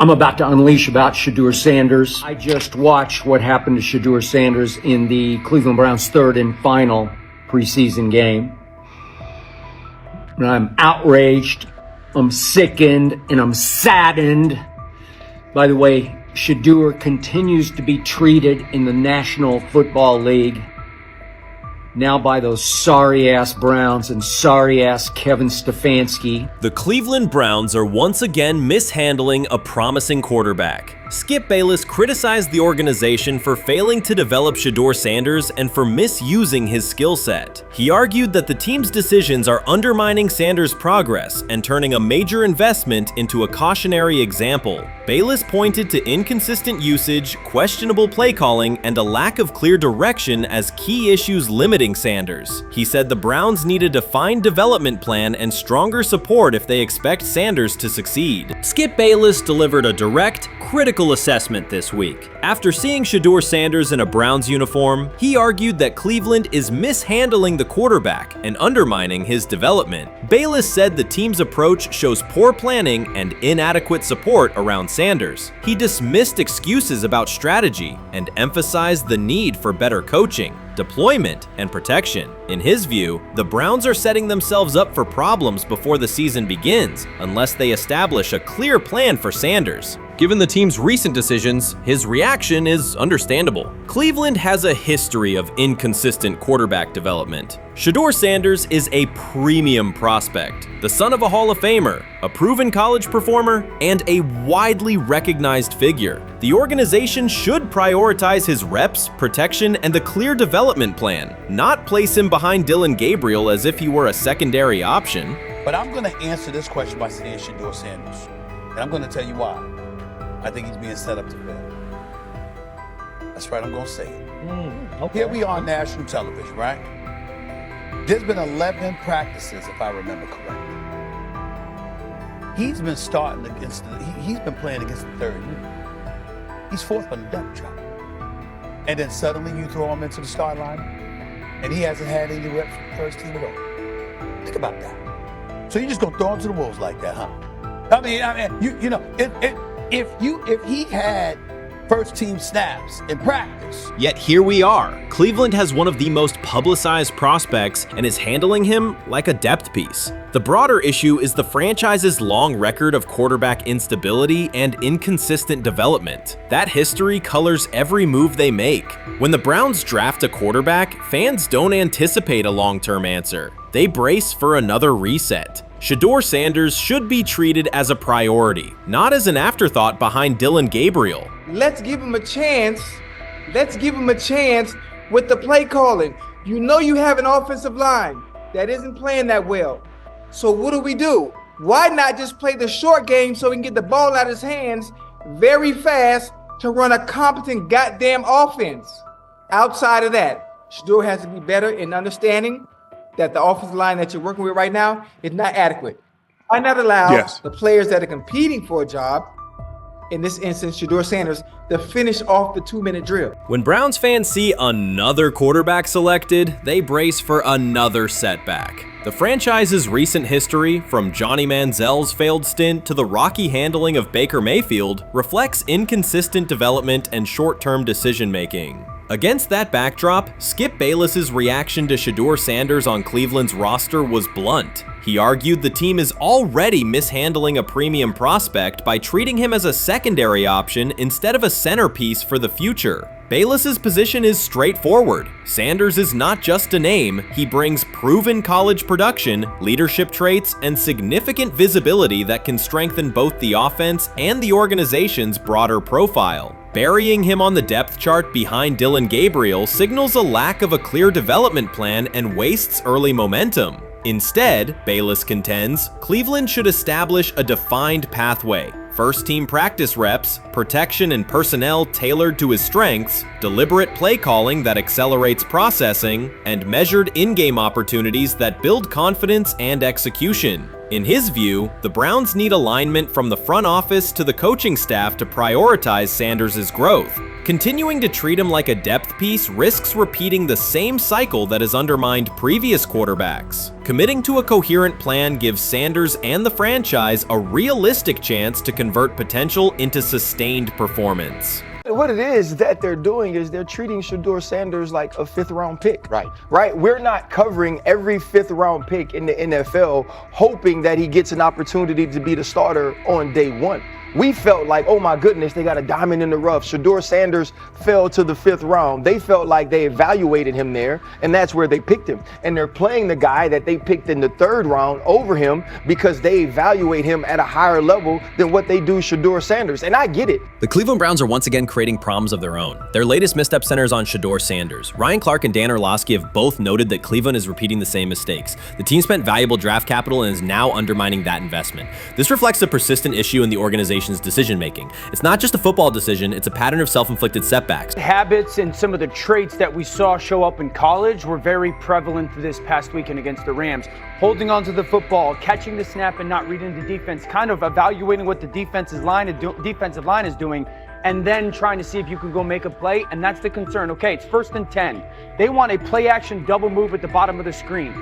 I'm about to unleash about Shedeur Sanders. I just watched what happened to Shedeur Sanders in the Cleveland Browns' third and final preseason game. And I'm outraged, I'm sickened, and I'm saddened. By the way, Shedeur continues to be treated in the National Football League now by those sorry-ass Browns and sorry-ass Kevin Stefanski. The Cleveland Browns are once again mishandling a promising quarterback. Skip Bayless criticized the organization for failing to develop Shedeur Sanders and for misusing his skill set. He argued that the team's decisions are undermining Sanders' progress and turning a major investment into a cautionary example. Bayless pointed to inconsistent usage, questionable play calling, and a lack of clear direction as key issues limiting Sanders. He said the Browns need a defined development plan and stronger support if they expect Sanders to succeed. Skip Bayless delivered a direct, critical assessment this week. After seeing Shedeur Sanders in a Browns uniform, he argued that Cleveland is mishandling the quarterback and undermining his development. Bayless said the team's approach shows poor planning and inadequate support around Sanders. He dismissed excuses about strategy and emphasized the need for better coaching, deployment, and protection. In his view, the Browns are setting themselves up for problems before the season begins unless they establish a clear plan for Sanders. Given the team's recent decisions, his reaction is understandable. Cleveland has a history of inconsistent quarterback development. Shedeur Sanders is a premium prospect, the son of a Hall of Famer, a proven college performer, and a widely recognized figure. The organization should prioritize his reps, protection, and a clear development plan, not place him behind Dillon Gabriel as if he were a secondary option. But I'm going to answer this question by saying Shedeur Sanders, and I'm going to tell you why. I think he's being set up to fail. That's right, I'm going to say it. Okay. Here we are on national television, right? There's been 11 practices, if I remember correctly. He's been starting against he's been playing against the third unit. He's fourth on the depth chart. And then suddenly you throw him into the start line, and he hasn't had any reps for the first team at all. Think about that. So you're just going to throw him to the wolves like that, huh? I mean, you know, if he had first team snaps in practice. Yet here we are. Cleveland has one of the most publicized prospects and is handling him like a depth piece. The broader issue is the franchise's long record of quarterback instability and inconsistent development. That history colors every move they make. When the Browns draft a quarterback, fans don't anticipate a long-term answer. They brace for another reset. Shedeur Sanders should be treated as a priority, not as an afterthought behind Dillon Gabriel. Let's give him a chance. Let's give him a chance with the play calling. You know you have an offensive line that isn't playing that well. So what do? Why not just play the short game so he can get the ball out of his hands very fast to run a competent goddamn offense? Outside of that, Shedeur has to be better in understanding that the offensive line that you're working with right now is not adequate. Why not allow the players that are competing for a job, in this instance, Shedeur Sanders, to finish off the 2-minute drill? When Browns fans see another quarterback selected, they brace for another setback. The franchise's recent history, from Johnny Manziel's failed stint to the rocky handling of Baker Mayfield, reflects inconsistent development and short-term decision-making. Against that backdrop, Skip Bayless's reaction to Shedeur Sanders on Cleveland's roster was blunt. He argued the team is already mishandling a premium prospect by treating him as a secondary option instead of a centerpiece for the future. Bayless's position is straightforward. Sanders is not just a name, he brings proven college production, leadership traits, and significant visibility that can strengthen both the offense and the organization's broader profile. Burying him on the depth chart behind Dillon Gabriel signals a lack of a clear development plan and wastes early momentum. Instead, Bayless contends, Cleveland should establish a defined pathway. First-team practice reps, protection and personnel tailored to his strengths, deliberate play calling that accelerates processing, and measured in-game opportunities that build confidence and execution. In his view, the Browns need alignment from the front office to the coaching staff to prioritize Sanders' growth. Continuing to treat him like a depth piece risks repeating the same cycle that has undermined previous quarterbacks. Committing to a coherent plan gives Sanders and the franchise a realistic chance to convert potential into sustained performance. What it is that they're doing is they're treating Shedeur Sanders like a 5th-round pick. Right? We're not covering every 5th-round pick in the NFL hoping that he gets an opportunity to be the starter on day one. We felt like, oh my goodness, they got a diamond in the rough. Shedeur Sanders fell to the 5th round. They felt like they evaluated him there, and that's where they picked him. And they're playing the guy that they picked in the 3rd round over him because they evaluate him at a higher level than what they do Shedeur Sanders. And I get it. The Cleveland Browns are once again creating problems of their own. Their latest misstep centers on Shedeur Sanders. Ryan Clark and Dan Orlovsky have both noted that Cleveland is repeating the same mistakes. The team spent valuable draft capital and is now undermining that investment. This reflects a persistent issue in the organization's decision-making. It's not just a football decision, it's a pattern of self-inflicted setbacks. Habits and some of the traits that we saw show up in college were very prevalent this past weekend against the Rams. Holding onto the football, catching the snap and not reading the defense, kind of evaluating what the defensive line is doing, and then trying to see if you can go make a play, and that's the concern. Okay, it's 1st and 10. They want a play-action double move at the bottom of the screen.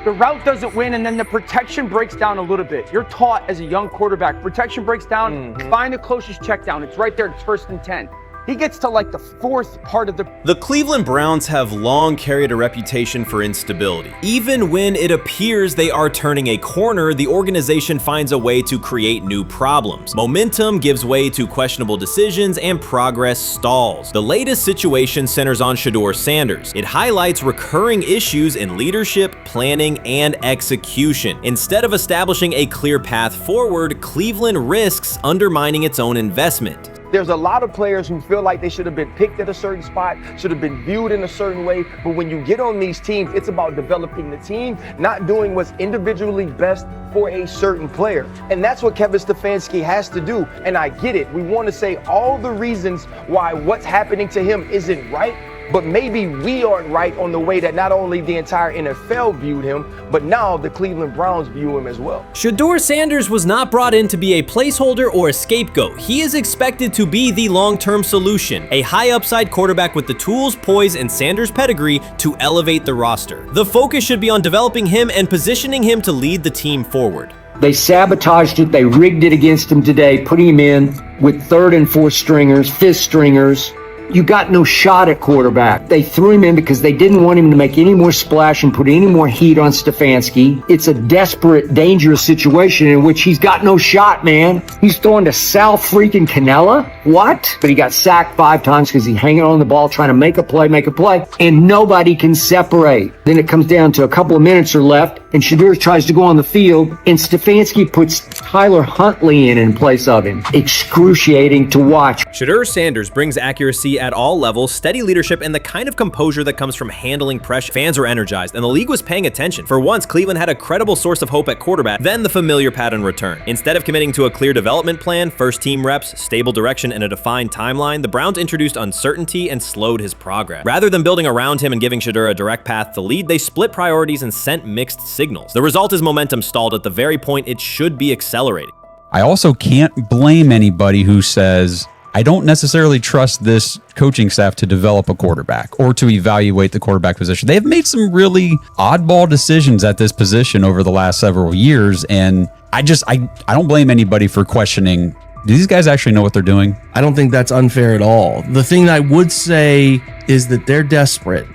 The route doesn't win, and then the protection breaks down a little bit. You're taught as a young quarterback, protection breaks down, find the closest check down. It's right there, it's 1st and 10. He gets to like the 4th part of the Cleveland Browns have long carried a reputation for instability. Even when it appears they are turning a corner, the organization finds a way to create new problems. Momentum gives way to questionable decisions and progress stalls. The latest situation centers on Shedeur Sanders. It highlights recurring issues in leadership, planning, and execution. Instead of establishing a clear path forward, Cleveland risks undermining its own investment. There's a lot of players who feel like they should have been picked at a certain spot, should have been viewed in a certain way. But when you get on these teams, it's about developing the team, not doing what's individually best for a certain player. And that's what Kevin Stefanski has to do. And I get it. We want to say all the reasons why what's happening to him isn't right. But maybe we aren't right on the way that not only the entire NFL viewed him, but now the Cleveland Browns view him as well. Shedeur Sanders was not brought in to be a placeholder or a scapegoat. He is expected to be the long-term solution, a high-upside quarterback with the tools, poise, and Sanders' pedigree to elevate the roster. The focus should be on developing him and positioning him to lead the team forward. They sabotaged it. They rigged it against him today, putting him in with 3rd and 4th stringers, 5th stringers. You got no shot at quarterback. They threw him in because they didn't want him to make any more splash and put any more heat on Stefanski. It's a desperate, dangerous situation in which he's got no shot, man. He's throwing to Sal freaking Canella. What? But he got sacked 5 times because he's hanging on the ball trying to make a play, and nobody can separate. Then it comes down to a couple of minutes are left, and Shedeur tries to go on the field, and Stefanski puts Tyler Huntley in place of him. Excruciating to watch. Shedeur Sanders brings accuracy at all levels, steady leadership, and the kind of composure that comes from handling pressure. Fans were energized, and the league was paying attention. For once, Cleveland had a credible source of hope at quarterback, then the familiar pattern returned. Instead of committing to a clear development plan, first-team reps, stable direction, and a defined timeline, the Browns introduced uncertainty and slowed his progress. Rather than building around him and giving Shedeur a direct path to lead, they split priorities and sent mixed signals. The result is momentum stalled at the very point it should be accelerating. I also can't blame anybody who says, I don't necessarily trust this coaching staff to develop a quarterback or to evaluate the quarterback position. They have made some really oddball decisions at this position over the last several years, and I don't blame anybody for questioning, do these guys actually know what they're doing? I don't think that's unfair at all. The thing that I would say is that they're desperate.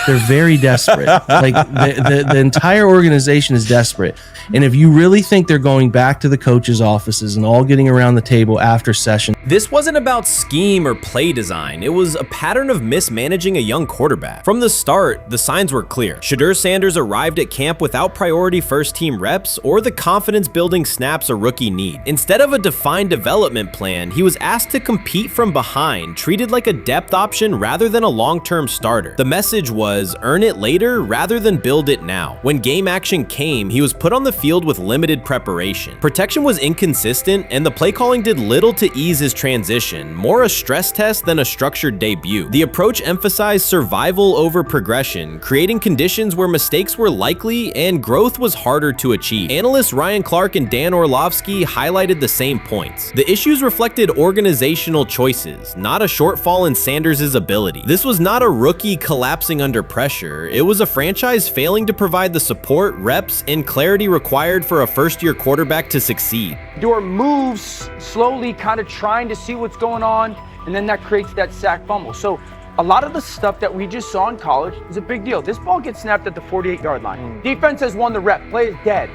They're very desperate. Like the entire organization is desperate. And if you really think they're going back to the coaches' offices and all getting around the table after session. This wasn't about scheme or play design. It was a pattern of mismanaging a young quarterback. From the start, the signs were clear. Shedeur Sanders arrived at camp without priority first-team reps or the confidence-building snaps a rookie need. Instead of a defined development plan, he was asked to to compete from behind, treated like a depth option rather than a long-term starter. The message was, earn it later rather than build it now. When game action came, he was put on the field with limited preparation. Protection was inconsistent, and the play calling did little to ease his transition, more a stress test than a structured debut. The approach emphasized survival over progression, creating conditions where mistakes were likely and growth was harder to achieve. Analysts Ryan Clark and Dan Orlovsky highlighted the same points. The issues reflected organizational choices, not a shortfall in Sanders' ability. This was not a rookie collapsing under pressure. It was a franchise failing to provide the support, reps, and clarity required for a first-year quarterback to succeed. Shedeur moves slowly, kind of trying to see what's going on, and then that creates that sack fumble. So a lot of the stuff that we just saw in college is a big deal. This ball gets snapped at the 48-yard line. Defense has won the rep. Play is dead.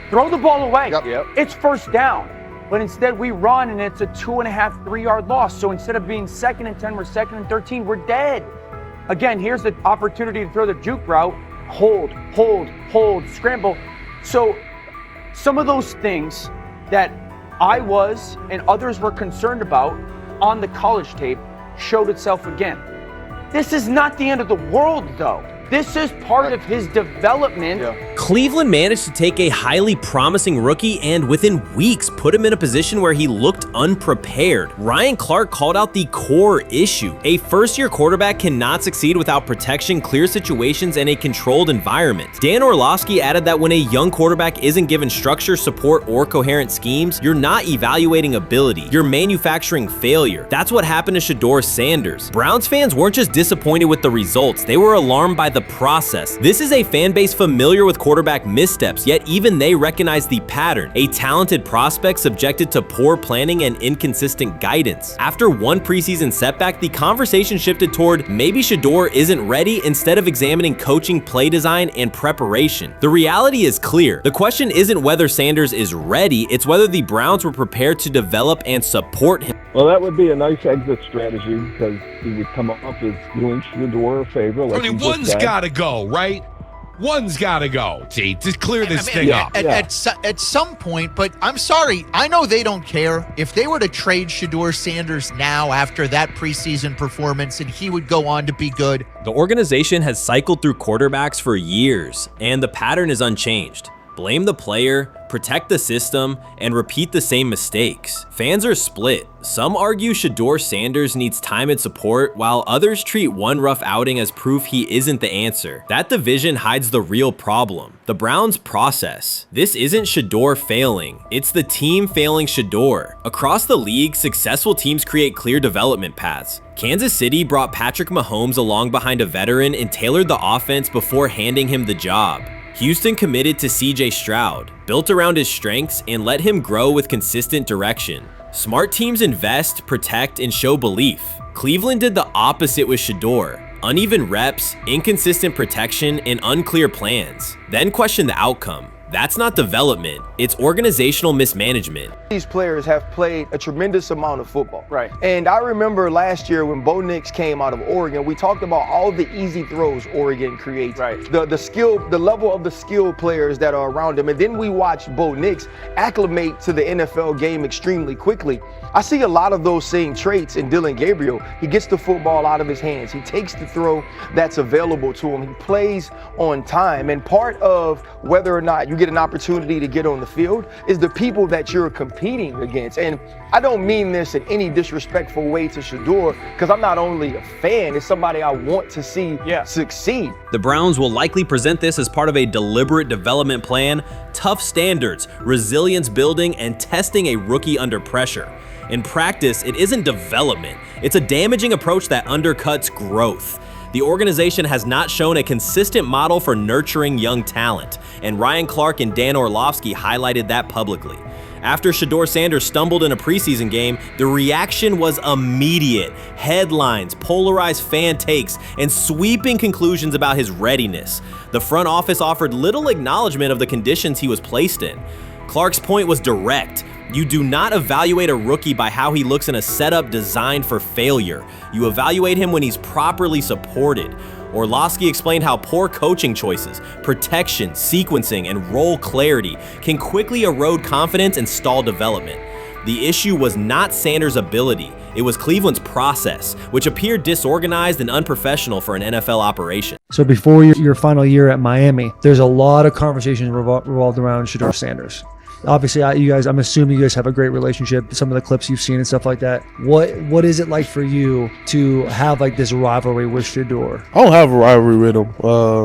Throw the ball away. Yep. It's first down. But instead we run and it's a 2.5, 3-yard loss. So instead of being 2nd and 10, we're 2nd and 13. We're dead. Again, here's the opportunity to throw the juke route. Hold, scramble. So some of those things that I was and others were concerned about on the college tape showed itself again. This is not the end of the world, though. This is part of his development. Cleveland managed to take a highly promising rookie and within weeks put him in a position where he looked unprepared. Ryan Clark called out the core issue. A first-year quarterback cannot succeed without protection, clear situations, and a controlled environment. Dan Orlovsky added that when a young quarterback isn't given structure, support, or coherent schemes, you're not evaluating ability, you're manufacturing failure. That's what happened to Shedeur Sanders. Browns fans weren't just disappointed with the results, they were alarmed by the process. This is a fan base familiar with quarterback missteps, yet even they recognize the pattern. A talented prospect subjected to poor planning and inconsistent guidance. After one preseason setback, the conversation shifted toward maybe Shedeur isn't ready instead of examining coaching, play design, and preparation. The reality is clear. The question isn't whether Sanders is ready, it's whether the Browns were prepared to develop and support him. Well, that would be a nice exit strategy because he would come up as doing Shedeur a favor. I mean, one's got to go, right? One's got to go, to clear this thing up. At some point, but I'm sorry, I know they don't care. If they were to trade Shedeur Sanders now after that preseason performance and he would go on to be good. The organization has cycled through quarterbacks for years, and the pattern is unchanged. Blame the player, protect the system, and repeat the same mistakes. Fans are split. Some argue Shedeur Sanders needs time and support, while others treat one rough outing as proof he isn't the answer. That division hides the real problem, the Browns' process. This isn't Shedeur failing, it's the team failing Shedeur. Across the league, successful teams create clear development paths. Kansas City brought Patrick Mahomes along behind a veteran and tailored the offense before handing him the job. Houston committed to CJ Stroud, built around his strengths, and let him grow with consistent direction. Smart teams invest, protect, and show belief. Cleveland did the opposite with Shedeur. Uneven reps, inconsistent protection, and unclear plans. Then question the outcome. That's not development, it's organizational mismanagement. These players have played a tremendous amount of football. Right. And I remember last year when Bo Nix came out of Oregon, we talked about all the easy throws Oregon creates. Right. The level of the skill players that are around him. And then we watched Bo Nix acclimate to the NFL game extremely quickly. I see a lot of those same traits in Dillon Gabriel. He gets the football out of his hands. He takes the throw that's available to him. He plays on time. And part of whether or not you get an opportunity to get on the field is the people that you're competing against. And I don't mean this in any disrespectful way to Shedeur, because I'm not only a fan, it's somebody I want to see succeed. The Browns will likely present this as part of a deliberate development plan, tough standards, resilience building, and testing a rookie under pressure. In practice, it isn't development. It's a damaging approach that undercuts growth. The organization has not shown a consistent model for nurturing young talent, and Ryan Clark and Dan Orlovsky highlighted that publicly. After Shedeur Sanders stumbled in a preseason game, the reaction was immediate. Headlines, polarized fan takes, and sweeping conclusions about his readiness. The front office offered little acknowledgement of the conditions he was placed in. Clark's point was direct. You do not evaluate a rookie by how he looks in a setup designed for failure. You evaluate him when he's properly supported. Orlovsky explained how poor coaching choices, protection, sequencing, and role clarity can quickly erode confidence and stall development. The issue was not Sanders' ability, it was Cleveland's process, which appeared disorganized and unprofessional for an NFL operation. So before your final year at Miami, there's a lot of conversations revolved around Shedeur Sanders. Obviously, I'm assuming you guys have a great relationship. Some of the clips you've seen and stuff like that. What is it like for you to have like this rivalry with Shedeur? I don't have a rivalry with him.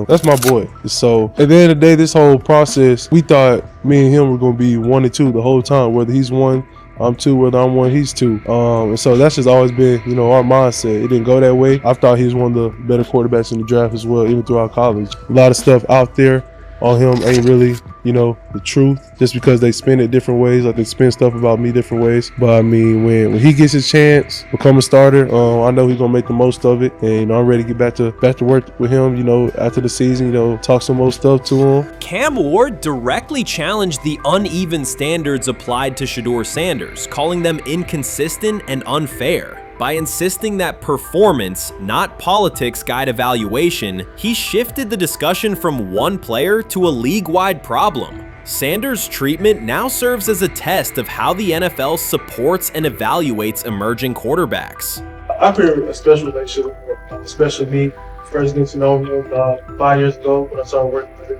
That's my boy. So at the end of the day, this whole process, we thought me and him were going to be 1 and 2 the whole time. Whether he's 1, I'm 2, whether I'm 1, he's 2. And so that's just always been, our mindset. It didn't go that way. I thought he was one of the better quarterbacks in the draft as well, even throughout college. A lot of stuff out there on him ain't really, the truth, just because they spin it different ways. Like they spin stuff about me different ways. But I mean, when he gets his chance, become a starter, I know he's gonna make the most of it. And I'm ready to get back to work with him, after the season, talk some more stuff to him. Cam Ward directly challenged the uneven standards applied to Shedeur Sanders, calling them inconsistent and unfair. By insisting that performance, not politics, guide evaluation, he shifted the discussion from one player to a league-wide problem. Sanders' treatment now serves as a test of how the NFL supports and evaluates emerging quarterbacks. I feel a special relationship with him, especially me. First getting to know him 5 years ago when I started working with him.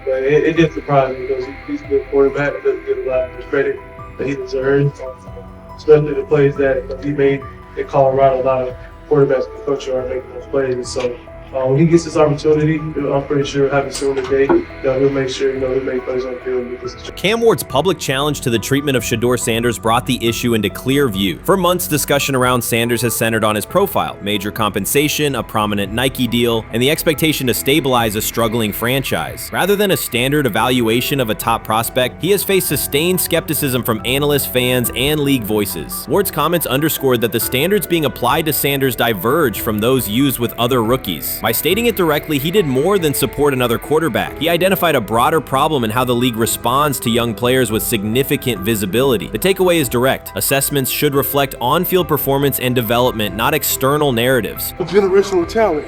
But it did surprise me because he's a good quarterback. It doesn't get a lot of credit that he deserves. Especially the plays that he made in Colorado. A lot of quarterbacks in the country are making those plays. And so when he gets this opportunity, I'm pretty sure having soon today that he'll make sure he'll make plays on the field. Cam Ward's public challenge to the treatment of Shedeur Sanders brought the issue into clear view. For months, discussion around Sanders has centered on his profile, major compensation, a prominent Nike deal, and the expectation to stabilize a struggling franchise. Rather than a standard evaluation of a top prospect, he has faced sustained skepticism from analysts, fans, and league voices. Ward's comments underscored that the standards being applied to Sanders diverge from those used with other rookies. By stating it directly, he did more than support another quarterback. He identified a broader problem in how the league responds to young players with significant visibility. The takeaway is direct. Assessments should reflect on-field performance and development, not external narratives. A generational talent.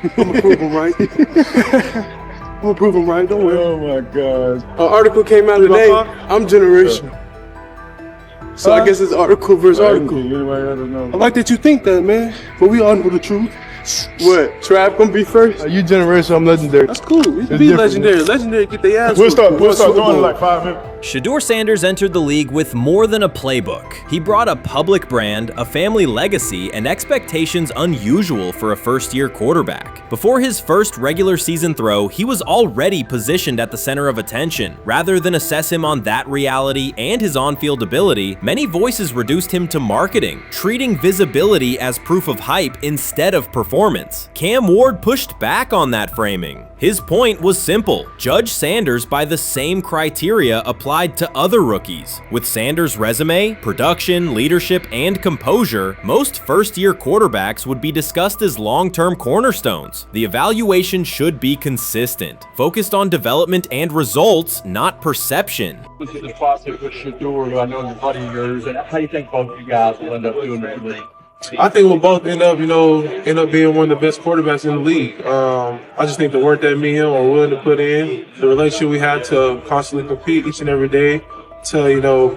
I'm gonna prove him right. I'm gonna prove him right. Don't worry. Oh my God. An article came out today. I'm generational. So I guess it's article versus article. I like that you think that, man. But we all know the truth. What? Trav gonna be first? You generation, I'm legendary. That's cool. We can be legendary. Legendary, get their ass. We'll start doing it in like 5 minutes. Shedeur Sanders entered the league with more than a playbook. He brought a public brand, a family legacy, and expectations unusual for a first-year quarterback. Before his first regular season throw, he was already positioned at the center of attention. Rather than assess him on that reality and his on-field ability, many voices reduced him to marketing, treating visibility as proof of hype instead of performance. Cam Ward pushed back on that framing. His point was simple: judge Sanders by the same criteria applied to other rookies. With Sanders' resume, production, leadership, and composure, most first-year quarterbacks would be discussed as long-term cornerstones. The evaluation should be consistent, focused on development and results, not perception. Look at the process with Shedeur, who I know is a buddy of yours, and how do you think both of you guys will end up doing in the league? I think we'll both end up being one of the best quarterbacks in the league. I just think the work that me and him are willing to put in, the relationship we have to constantly compete each and every day, to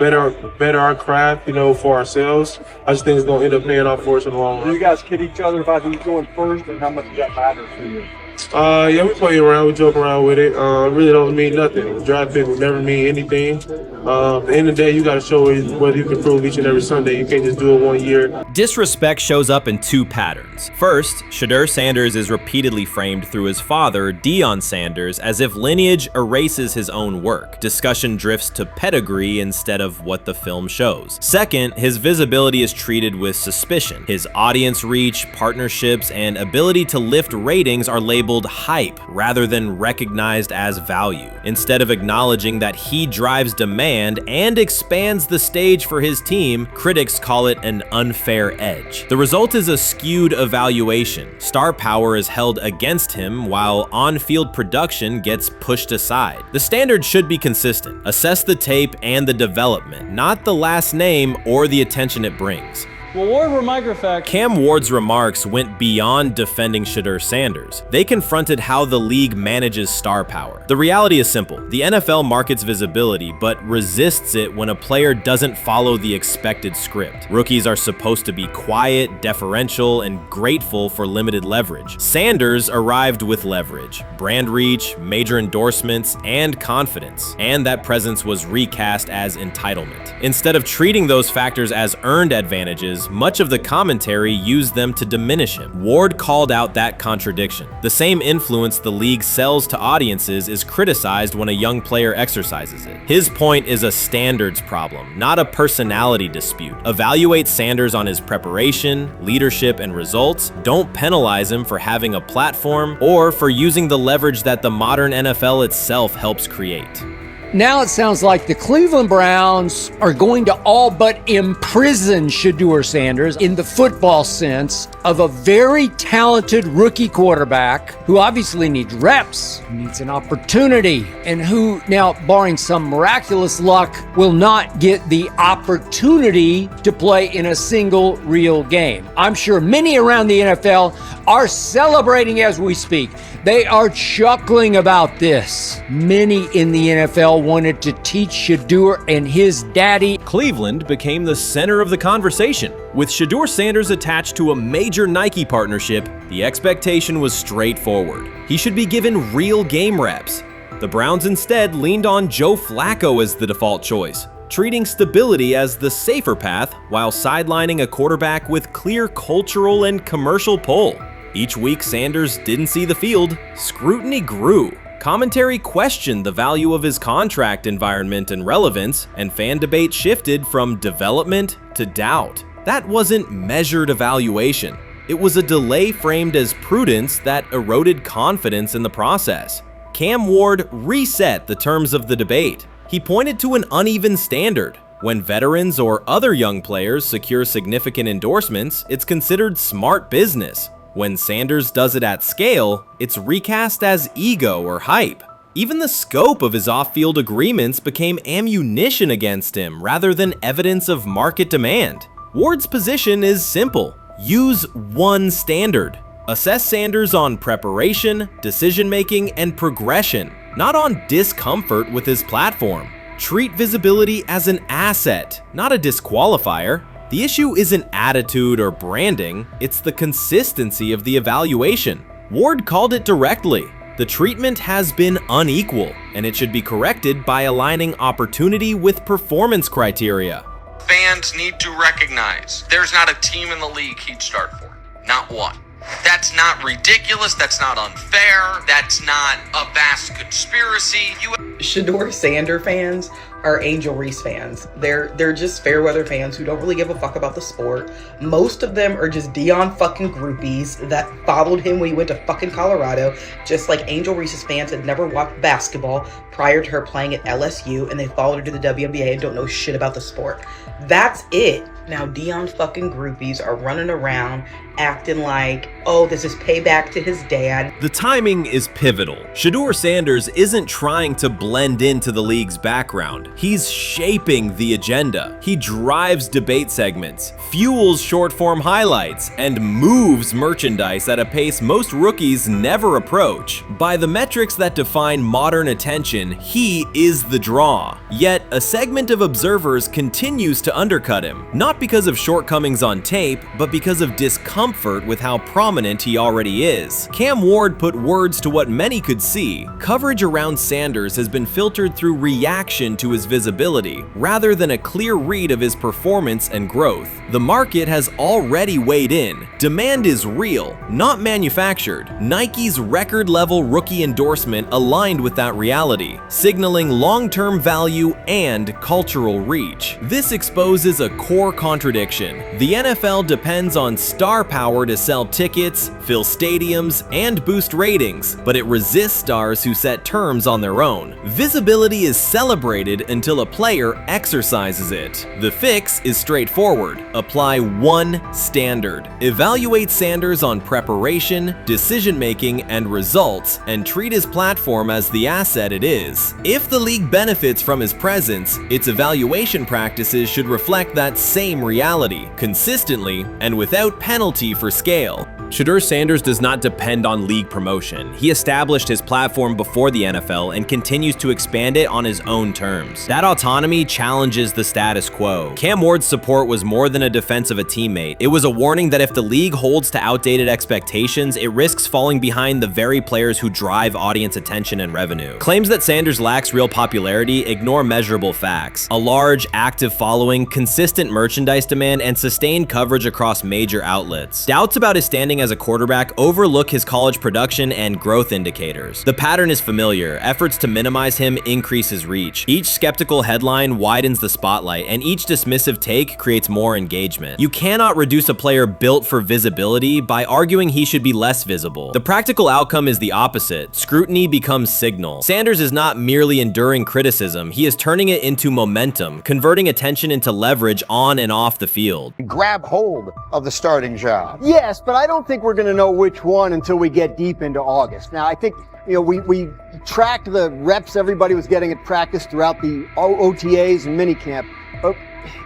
better our craft, for ourselves. I just think it's gonna end up paying off for us in the long run. Do you guys kid each other about who's going first and how much that matters to you? Yeah, we play around, we joke around with it. It really don't mean nothing. The draft pick will never mean anything. At the end of the day, you got to show whether you can prove each and every Sunday. You can't just do it 1 year. Disrespect shows up in two patterns. First, Shedeur Sanders is repeatedly framed through his father, Deion Sanders, as if lineage erases his own work. Discussion drifts to pedigree instead of what the film shows. Second, his visibility is treated with suspicion. His audience reach, partnerships, and ability to lift ratings are labeled hype rather than recognized as value. Instead of acknowledging that he drives demand and expands the stage for his team, critics call it an unfair edge. The result is a skewed evaluation. Star power is held against him while on-field production gets pushed aside. The standard should be consistent. Assess the tape and the development, not the last name or the attention it brings. Well, Ward were microfacts. Cam Ward's remarks went beyond defending Shedeur Sanders. They confronted how the league manages star power. The reality is simple. The NFL markets visibility, but resists it when a player doesn't follow the expected script. Rookies are supposed to be quiet, deferential, and grateful for limited leverage. Sanders arrived with leverage, brand reach, major endorsements, and confidence. And that presence was recast as entitlement. Instead of treating those factors as earned advantages, much of the commentary used them to diminish him. Ward called out that contradiction. The same influence the league sells to audiences is criticized when a young player exercises it. His point is a standards problem, not a personality dispute. Evaluate Sanders on his preparation, leadership, and results. Don't penalize him for having a platform or for using the leverage that the modern NFL itself helps create. Now it sounds like the Cleveland Browns are going to all but imprison Shedeur Sanders in the football sense of a very talented rookie quarterback who obviously needs reps, needs an opportunity, and who now, barring some miraculous luck, will not get the opportunity to play in a single real game. I'm sure many around the NFL are celebrating as we speak. They are chuckling about this. Many in the NFL wanted to teach Shedeur and his daddy. Cleveland became the center of the conversation. With Shedeur Sanders attached to a major Nike partnership, the expectation was straightforward. He should be given real game reps. The Browns instead leaned on Joe Flacco as the default choice, treating stability as the safer path while sidelining a quarterback with clear cultural and commercial pull. Each week Sanders didn't see the field, scrutiny grew. Commentary questioned the value of his contract environment and relevance, and fan debate shifted from development to doubt. That wasn't measured evaluation. It was a delay framed as prudence that eroded confidence in the process. Cam Ward reset the terms of the debate. He pointed to an uneven standard. When veterans or other young players secure significant endorsements, it's considered smart business. When Sanders does it at scale, it's recast as ego or hype. Even the scope of his off-field agreements became ammunition against him rather than evidence of market demand. Ward's position is simple. Use one standard. Assess Sanders on preparation, decision-making, and progression, not on discomfort with his platform. Treat visibility as an asset, not a disqualifier. The issue isn't attitude or branding, it's the consistency of the evaluation. Ward called it directly. The treatment has been unequal, and it should be corrected by aligning opportunity with performance criteria. Fans need to recognize there's not a team in the league he'd start for. Not one. That's not ridiculous, that's not unfair, that's not a vast conspiracy. Shedeur Sanders fans are Angel Reese fans. They're just fair weather fans who don't really give a fuck about the sport. Most of them are just Dion fucking groupies that followed him when he went to fucking Colorado, just like Angel Reese's fans had never watched basketball prior to her playing at LSU, and they followed her to the WNBA and don't know shit about the sport. That's it. Now Dion fucking groupies are running around acting like, oh, this is payback to his dad. The timing is pivotal. Shedeur Sanders isn't trying to blend into the league's background. He's shaping the agenda. He drives debate segments, fuels short-form highlights, and moves merchandise at a pace most rookies never approach. By the metrics that define modern attention, he is the draw. Yet, a segment of observers continues to undercut him, not because of shortcomings on tape, but because of discomfort with how prominent he already is. Cam Ward put words to what many could see. Coverage around Sanders has been filtered through reaction to his visibility, rather than a clear read of his performance and growth. The market has already weighed in. Demand is real, not manufactured. Nike's record-level rookie endorsement aligned with that reality, signaling long-term value and cultural reach. This exposes a core contradiction. The NFL depends on star power to sell tickets, fill stadiums, and boost ratings, but it resists stars who set terms on their own. Visibility is celebrated until a player exercises it. The fix is straightforward. Apply one standard. Evaluate Sanders on preparation, decision-making, and results, and treat his platform as the asset it is. is. If the league benefits from his presence, its evaluation practices should reflect that same reality, consistently and without penalty for scale. Shedeur Sanders does not depend on league promotion. He established his platform before the NFL and continues to expand it on his own terms. That autonomy challenges the status quo. Cam Ward's support was more than a defense of a teammate. It was a warning that if the league holds to outdated expectations, it risks falling behind the very players who drive audience attention and revenue. Claims that Sanders lacks real popularity ignore measurable facts. A large, active following, consistent merchandise demand, and sustained coverage across major outlets. Doubts about his standing as a quarterback overlook his college production and growth indicators. The pattern is familiar. Efforts to minimize him increase his reach. Each skeptical headline widens the spotlight, and each dismissive take creates more engagement. You cannot reduce a player built for visibility by arguing he should be less visible. The practical outcome is the opposite. Scrutiny becomes signal. Sanders is not merely enduring criticism, he is turning it into momentum, converting attention into leverage on and off the field. Grab hold of the starting job. Yes, but I don't think we're going to know which one until we get deep into August. Now, I think, we tracked the reps everybody was getting at practice throughout the OTAs and minicamp. But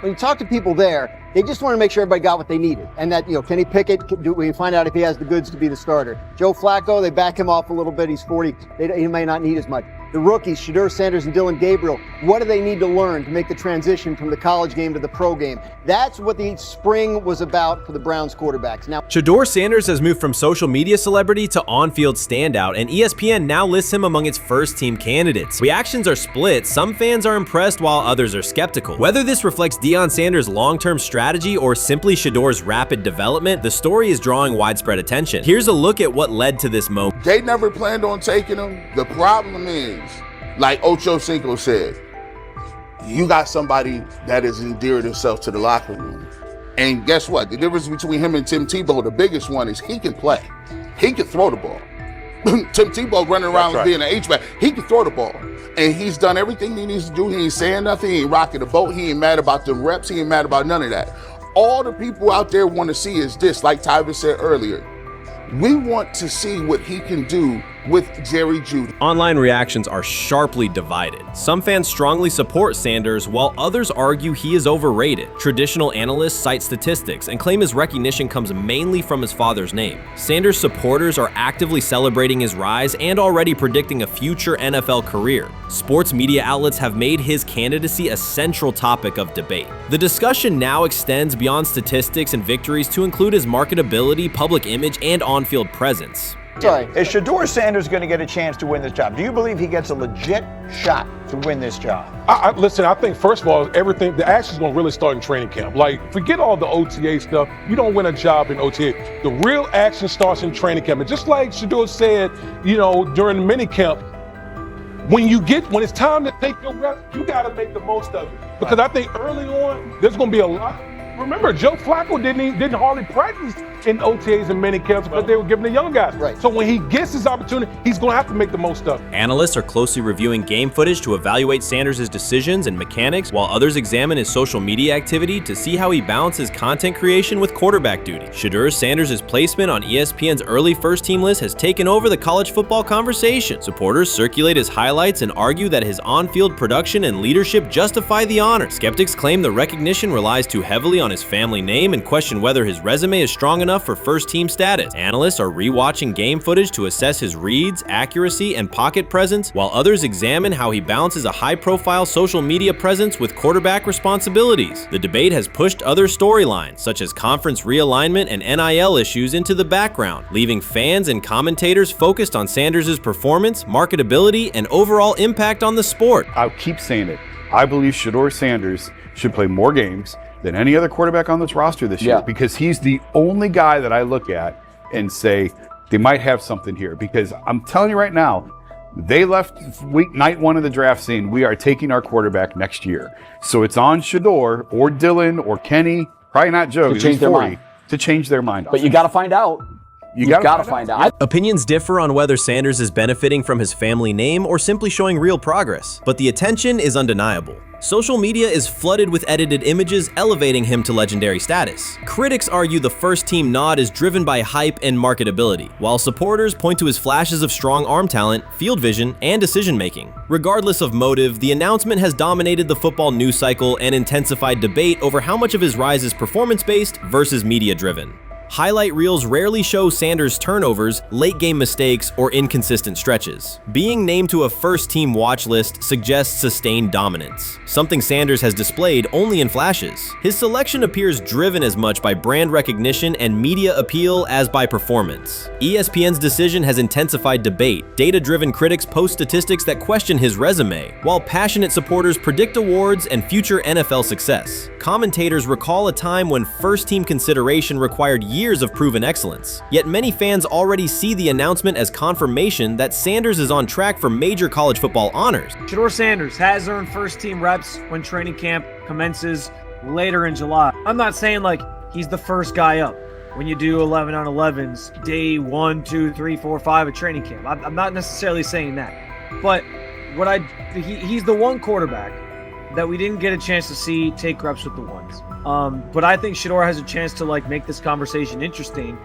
when you talk to people there, they just want to make sure everybody got what they needed. And that, Kenny Pickett, we find out if he has the goods to be the starter. Joe Flacco, they back him off a little bit. He's 40. He may not need as much. The rookies, Shedeur Sanders and Dylan Gabriel, what do they need to learn to make the transition from the college game to the pro game? That's what the spring was about for the Browns quarterbacks. Now, Shedeur Sanders has moved from social media celebrity to on-field standout, and ESPN now lists him among its first-team candidates. Reactions are split. Some fans are impressed while others are skeptical. Whether this reflects Deion Sanders' long-term strategy or simply Shedeur's rapid development, the story is drawing widespread attention. Here's a look at what led to this moment. They never planned on taking him. The problem is, like Ocho Cinco said, you got somebody that has endeared himself to the locker room. And guess what? The difference between him and Tim Tebow, the biggest one, is he can play. He can throw the ball. Tim Tebow running around being an H-back. He can throw the ball. And he's done everything he needs to do. He ain't saying nothing. He ain't rocking the boat. He ain't mad about the reps. He ain't mad about none of that. All the people out there want to see is this, like Tyver said earlier. We want to see what he can do with Jerry Jeudy. Online reactions are sharply divided. Some fans strongly support Sanders, while others argue he is overrated. Traditional analysts cite statistics and claim his recognition comes mainly from his father's name. Sanders supporters are actively celebrating his rise and already predicting a future NFL career. Sports media outlets have made his candidacy a central topic of debate. The discussion now extends beyond statistics and victories to include his marketability, public image, and on-field presence. Sorry, is Shedeur Sanders going to get a chance to win this job? Do you believe he gets a legit shot to win this job? Listen, I think, first of all, the action's going to really start in training camp. Like, forget all the OTA stuff. You don't win a job in OTA. The real action starts in training camp. And just like Shedeur said, during the mini camp, when it's time to take your reps, you got to make the most of it. Because I think early on, there's going to be a lot. Remember, Joe Flacco didn't hardly practice in OTAs and mini camps because they were giving the young guys. Right. So when he gets his opportunity, he's going to have to make the most of it. Analysts are closely reviewing game footage to evaluate Sanders' decisions and mechanics, while others examine his social media activity to see how he balances content creation with quarterback duty. Shedeur Sanders' placement on ESPN's early first-team list has taken over the college football conversation. Supporters circulate his highlights and argue that his on-field production and leadership justify the honor. Skeptics claim the recognition relies too heavily on his family name and question whether his resume is strong enough for first-team status. Analysts are rewatching game footage to assess his reads, accuracy, and pocket presence, while others examine how he balances a high-profile social media presence with quarterback responsibilities. The debate has pushed other storylines, such as conference realignment and NIL issues, into the background, leaving fans and commentators focused on Sanders' performance, marketability, and overall impact on the sport. I'll keep saying it. I believe Shedeur Sanders should play more games than any other quarterback on this roster this year, because he's the only guy that I look at and say they might have something here. Because I'm telling you right now, they left night one of the draft saying we are taking our quarterback next year. So it's on Shedeur or Dylan or Kenny, probably not Joe, to change their mind. To change their mind. But you got to find out. You gotta find out. Opinions differ on whether Sanders is benefiting from his family name or simply showing real progress, but the attention is undeniable. Social media is flooded with edited images elevating him to legendary status. Critics argue the first-team nod is driven by hype and marketability, while supporters point to his flashes of strong arm talent, field vision, and decision-making. Regardless of motive, the announcement has dominated the football news cycle and intensified debate over how much of his rise is performance-based versus media-driven. Highlight reels rarely show Sanders' turnovers, late-game mistakes, or inconsistent stretches. Being named to a first-team watch list suggests sustained dominance, something Sanders has displayed only in flashes. His selection appears driven as much by brand recognition and media appeal as by performance. ESPN's decision has intensified debate. Data-driven critics post statistics that question his resume, while passionate supporters predict awards and future NFL success. Commentators recall a time when first-team consideration required years of proven excellence. Yet many fans already see the announcement as confirmation that Sanders is on track for major college football honors. Shedeur Sanders has earned first-team reps when training camp commences later in July. I'm not saying like he's the first guy up when you do 11 on 11s day 1, 2, 3, 4, 5 at training camp. I'm not necessarily saying that, but he's the one quarterback that we didn't get a chance to see take reps with the ones. But I think Shedeur has a chance to like make this conversation interesting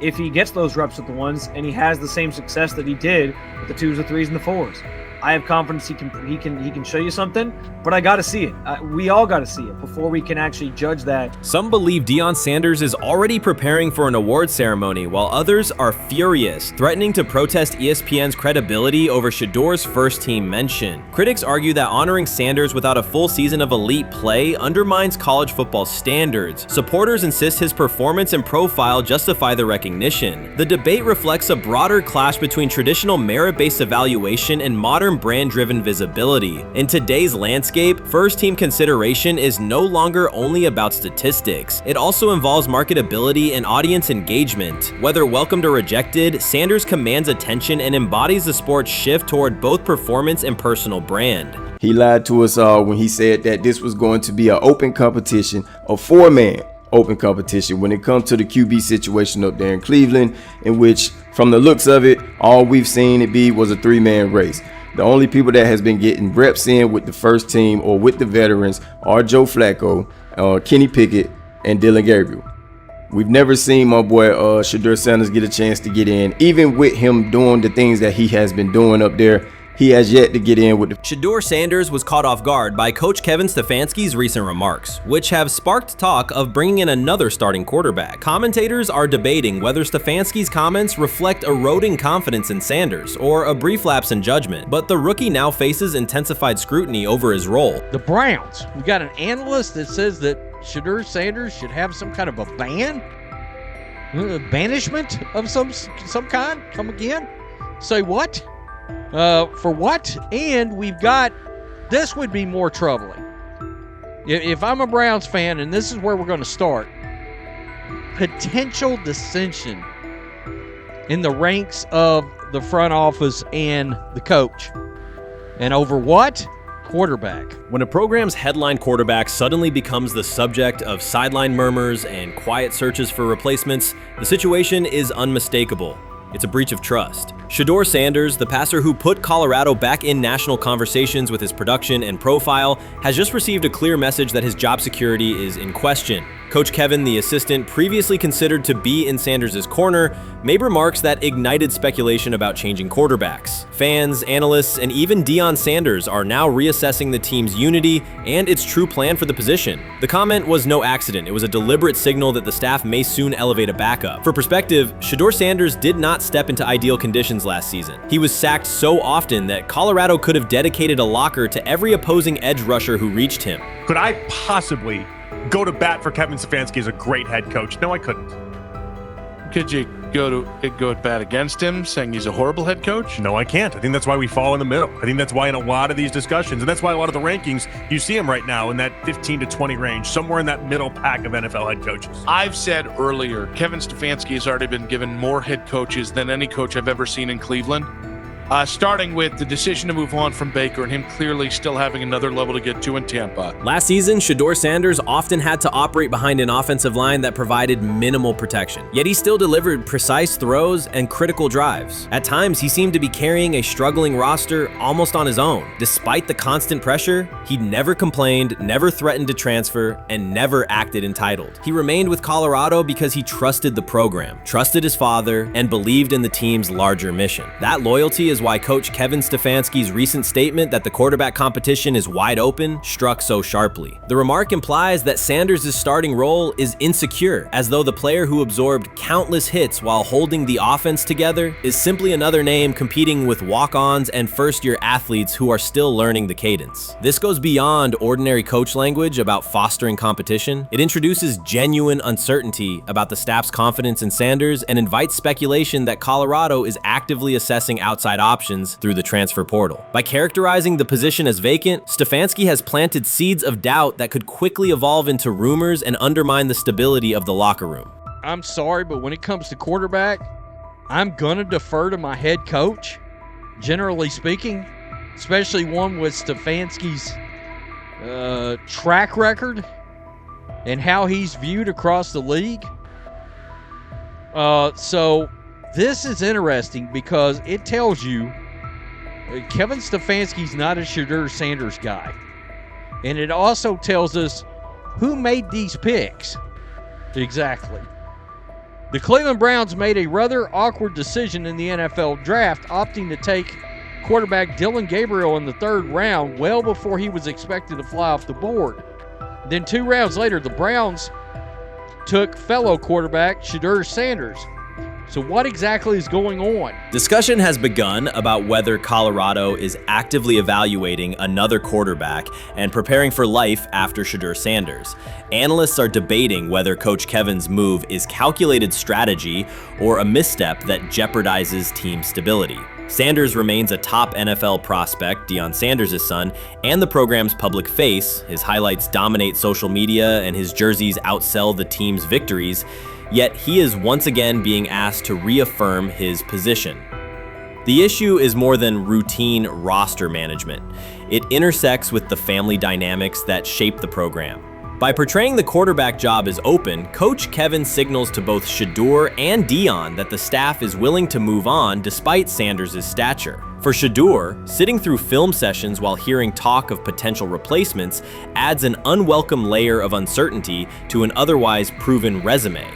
if he gets those reps with the ones and he has the same success that he did with the 2s, the 3s, and the 4s. I have confidence he can show you something, but I got to see it. We all got to see it before we can actually judge that. Some believe Deion Sanders is already preparing for an award ceremony, while others are furious, threatening to protest ESPN's credibility over Shedeur's first-team mention. Critics argue that honoring Sanders without a full season of elite play undermines college football standards. Supporters insist his performance and profile justify the recognition. The debate reflects a broader clash between traditional merit-based evaluation and modern brand-driven visibility. In today's landscape, first-team consideration is no longer only about statistics. It also involves marketability and audience engagement. Whether welcomed or rejected, Sanders commands attention and embodies the sport's shift toward both performance and personal brand. He lied to us all when he said that this was going to be an open competition, a four-man open competition when it comes to the QB situation up there in Cleveland, in which, from the looks of it, all we've seen it be was a three-man race. The only people that has been getting reps in with the first team or with the veterans are Joe Flacco, Kenny Pickett, and Dylan Gabriel. We've never seen my boy Shedeur Sanders get a chance to get in. Even with him doing the things that he has been doing up there, he has yet to get in with the... Shedeur Sanders was caught off guard by Coach Kevin Stefanski's recent remarks, which have sparked talk of bringing in another starting quarterback. Commentators are debating whether Stefanski's comments reflect eroding confidence in Sanders or a brief lapse in judgment, but the rookie now faces intensified scrutiny over his role. The Browns, we got an analyst that says that Shedeur Sanders should have some kind of a ban? Banishment of some kind? Come again? Say what? For what? And we've got, this would be more troubling. If I'm a Browns fan, and this is where we're going to start, potential dissension in the ranks of the front office and the coach. And over what? Quarterback. When a program's headline quarterback suddenly becomes the subject of sideline murmurs and quiet searches for replacements, the situation is unmistakable. It's a breach of trust. Shedeur Sanders, the passer who put Colorado back in national conversations with his production and profile, has just received a clear message that his job security is in question. Coach Kevin, the assistant previously considered to be in Sanders' corner, made remarks that ignited speculation about changing quarterbacks. Fans, analysts, and even Deion Sanders are now reassessing the team's unity and its true plan for the position. The comment was no accident. It was a deliberate signal that the staff may soon elevate a backup. For perspective, Shedeur Sanders did not step into ideal conditions last season. He was sacked so often that Colorado could have dedicated a locker to every opposing edge rusher who reached him. Could I possibly go to bat for Kevin Stefanski as a great head coach? No, I couldn't. Could you go to bat against him, saying he's a horrible head coach? No, I can't. I think that's why we fall in the middle. I think that's why in a lot of these discussions, and that's why a lot of the rankings, you see him right now in that 15 to 20 range, somewhere in that middle pack of NFL head coaches. I've said earlier, Kevin Stefanski has already been given more head coaches than any coach I've ever seen in Cleveland. starting with the decision to move on from Baker and him clearly still having another level to get to in Tampa. Last season, Shedeur Sanders often had to operate behind an offensive line that provided minimal protection, yet he still delivered precise throws and critical drives. At times, he seemed to be carrying a struggling roster almost on his own. Despite the constant pressure, he never complained, never threatened to transfer, and never acted entitled. He remained with Colorado because he trusted the program, trusted his father, and believed in the team's larger mission. That loyalty is why Coach Kevin Stefanski's recent statement that the quarterback competition is wide open struck so sharply. The remark implies that Sanders' starting role is insecure, as though the player who absorbed countless hits while holding the offense together is simply another name competing with walk-ons and first-year athletes who are still learning the cadence. This goes beyond ordinary coach language about fostering competition. It introduces genuine uncertainty about the staff's confidence in Sanders and invites speculation that Colorado is actively assessing outside options through the transfer portal. By characterizing the position as vacant, Stefanski has planted seeds of doubt that could quickly evolve into rumors and undermine the stability of the locker room. I'm sorry, but when it comes to quarterback, I'm going to defer to my head coach, generally speaking, especially one with Stefanski's track record and how he's viewed across the league. So this is interesting because it tells you Kevin Stefanski's not a Shedeur Sanders guy. And it also tells us who made these picks. Exactly. The Cleveland Browns made a rather awkward decision in the NFL draft, opting to take quarterback Dylan Gabriel in the 3rd round well before he was expected to fly off the board. Then 2 rounds later, the Browns took fellow quarterback Shedeur Sanders. So what exactly is going on? Discussion has begun about whether Colorado is actively evaluating another quarterback and preparing for life after Shedeur Sanders. Analysts are debating whether Coach Kevin's move is calculated strategy or a misstep that jeopardizes team stability. Sanders remains a top NFL prospect, Deion Sanders' son, and the program's public face. His highlights dominate social media and his jerseys outsell the team's victories. Yet he is once again being asked to reaffirm his position. The issue is more than routine roster management. It intersects with the family dynamics that shape the program. By portraying the quarterback job as open, Coach Kevin signals to both Shedeur and Deion that the staff is willing to move on despite Sanders' stature. For Shedeur, sitting through film sessions while hearing talk of potential replacements adds an unwelcome layer of uncertainty to an otherwise proven resume.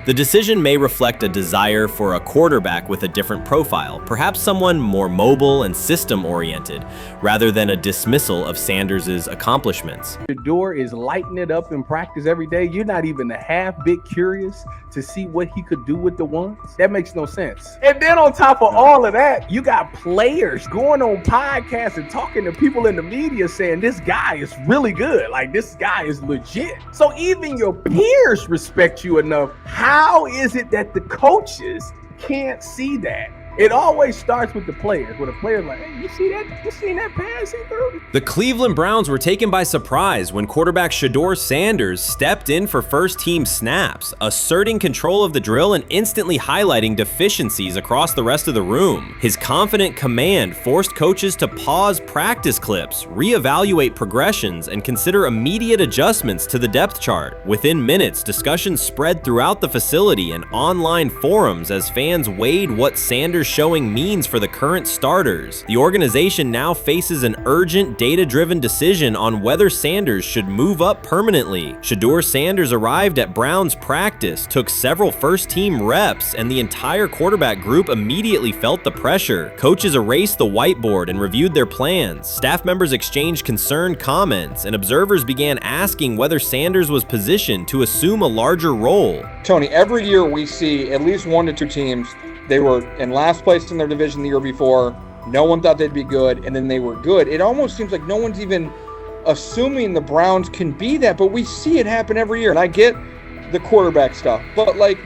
The decision may reflect a desire for a quarterback with a different profile, perhaps someone more mobile and system-oriented, rather than a dismissal of Sanders' accomplishments. Shedeur is lighting it up in practice every day. You're not even a half bit curious to see what he could do with the ones. That makes no sense. And then on top of all of that, you got players going on podcasts and talking to people in the media saying this guy is really good. Like, this guy is legit. So even your peers respect you enough. How is it that the coaches can't see that? It always starts with the players, where the player's like, hey, you see that? You seen that pass he threw? The Cleveland Browns were taken by surprise when quarterback Shedeur Sanders stepped in for first-team snaps, asserting control of the drill and instantly highlighting deficiencies across the rest of the room. His confident command forced coaches to pause practice clips, reevaluate progressions, and consider immediate adjustments to the depth chart. Within minutes, discussions spread throughout the facility and online forums as fans weighed what Sanders' showing means for the current starters. The organization now faces an urgent, data-driven decision on whether Sanders should move up permanently. Shedeur Sanders arrived at Browns practice, took several first-team reps, and the entire quarterback group immediately felt the pressure. Coaches erased the whiteboard and reviewed their plans. Staff members exchanged concerned comments, and observers began asking whether Sanders was positioned to assume a larger role. Tony, every year we see at least 1 to 2 teams. They were in last place in their division the year before. No one thought they'd be good, and then they were good. It almost seems like no one's even assuming the Browns can be that, but we see it happen every year. And I get the quarterback stuff, but like,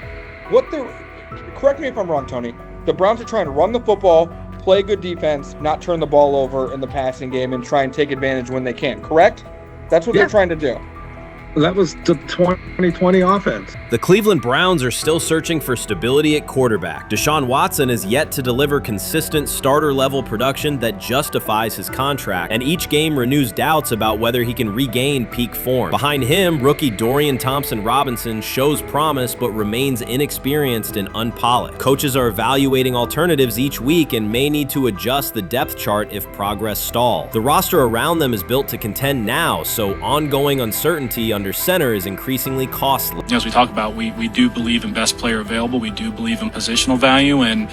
correct me if I'm wrong, Tony. The Browns are trying to run the football, play good defense, not turn the ball over in the passing game, and try and take advantage when they can, correct? That's what they're trying to do. That was the 2020 offense. The Cleveland Browns are still searching for stability at quarterback. Deshaun Watson is yet to deliver consistent starter-level production that justifies his contract, and each game renews doubts about whether he can regain peak form. Behind him, rookie Dorian Thompson-Robinson shows promise but remains inexperienced and unpolished. Coaches are evaluating alternatives each week and may need to adjust the depth chart if progress stalls. The roster around them is built to contend now, so ongoing uncertainty under center is increasingly costly. As we talk about, we do believe in best player available. We do believe in positional value, and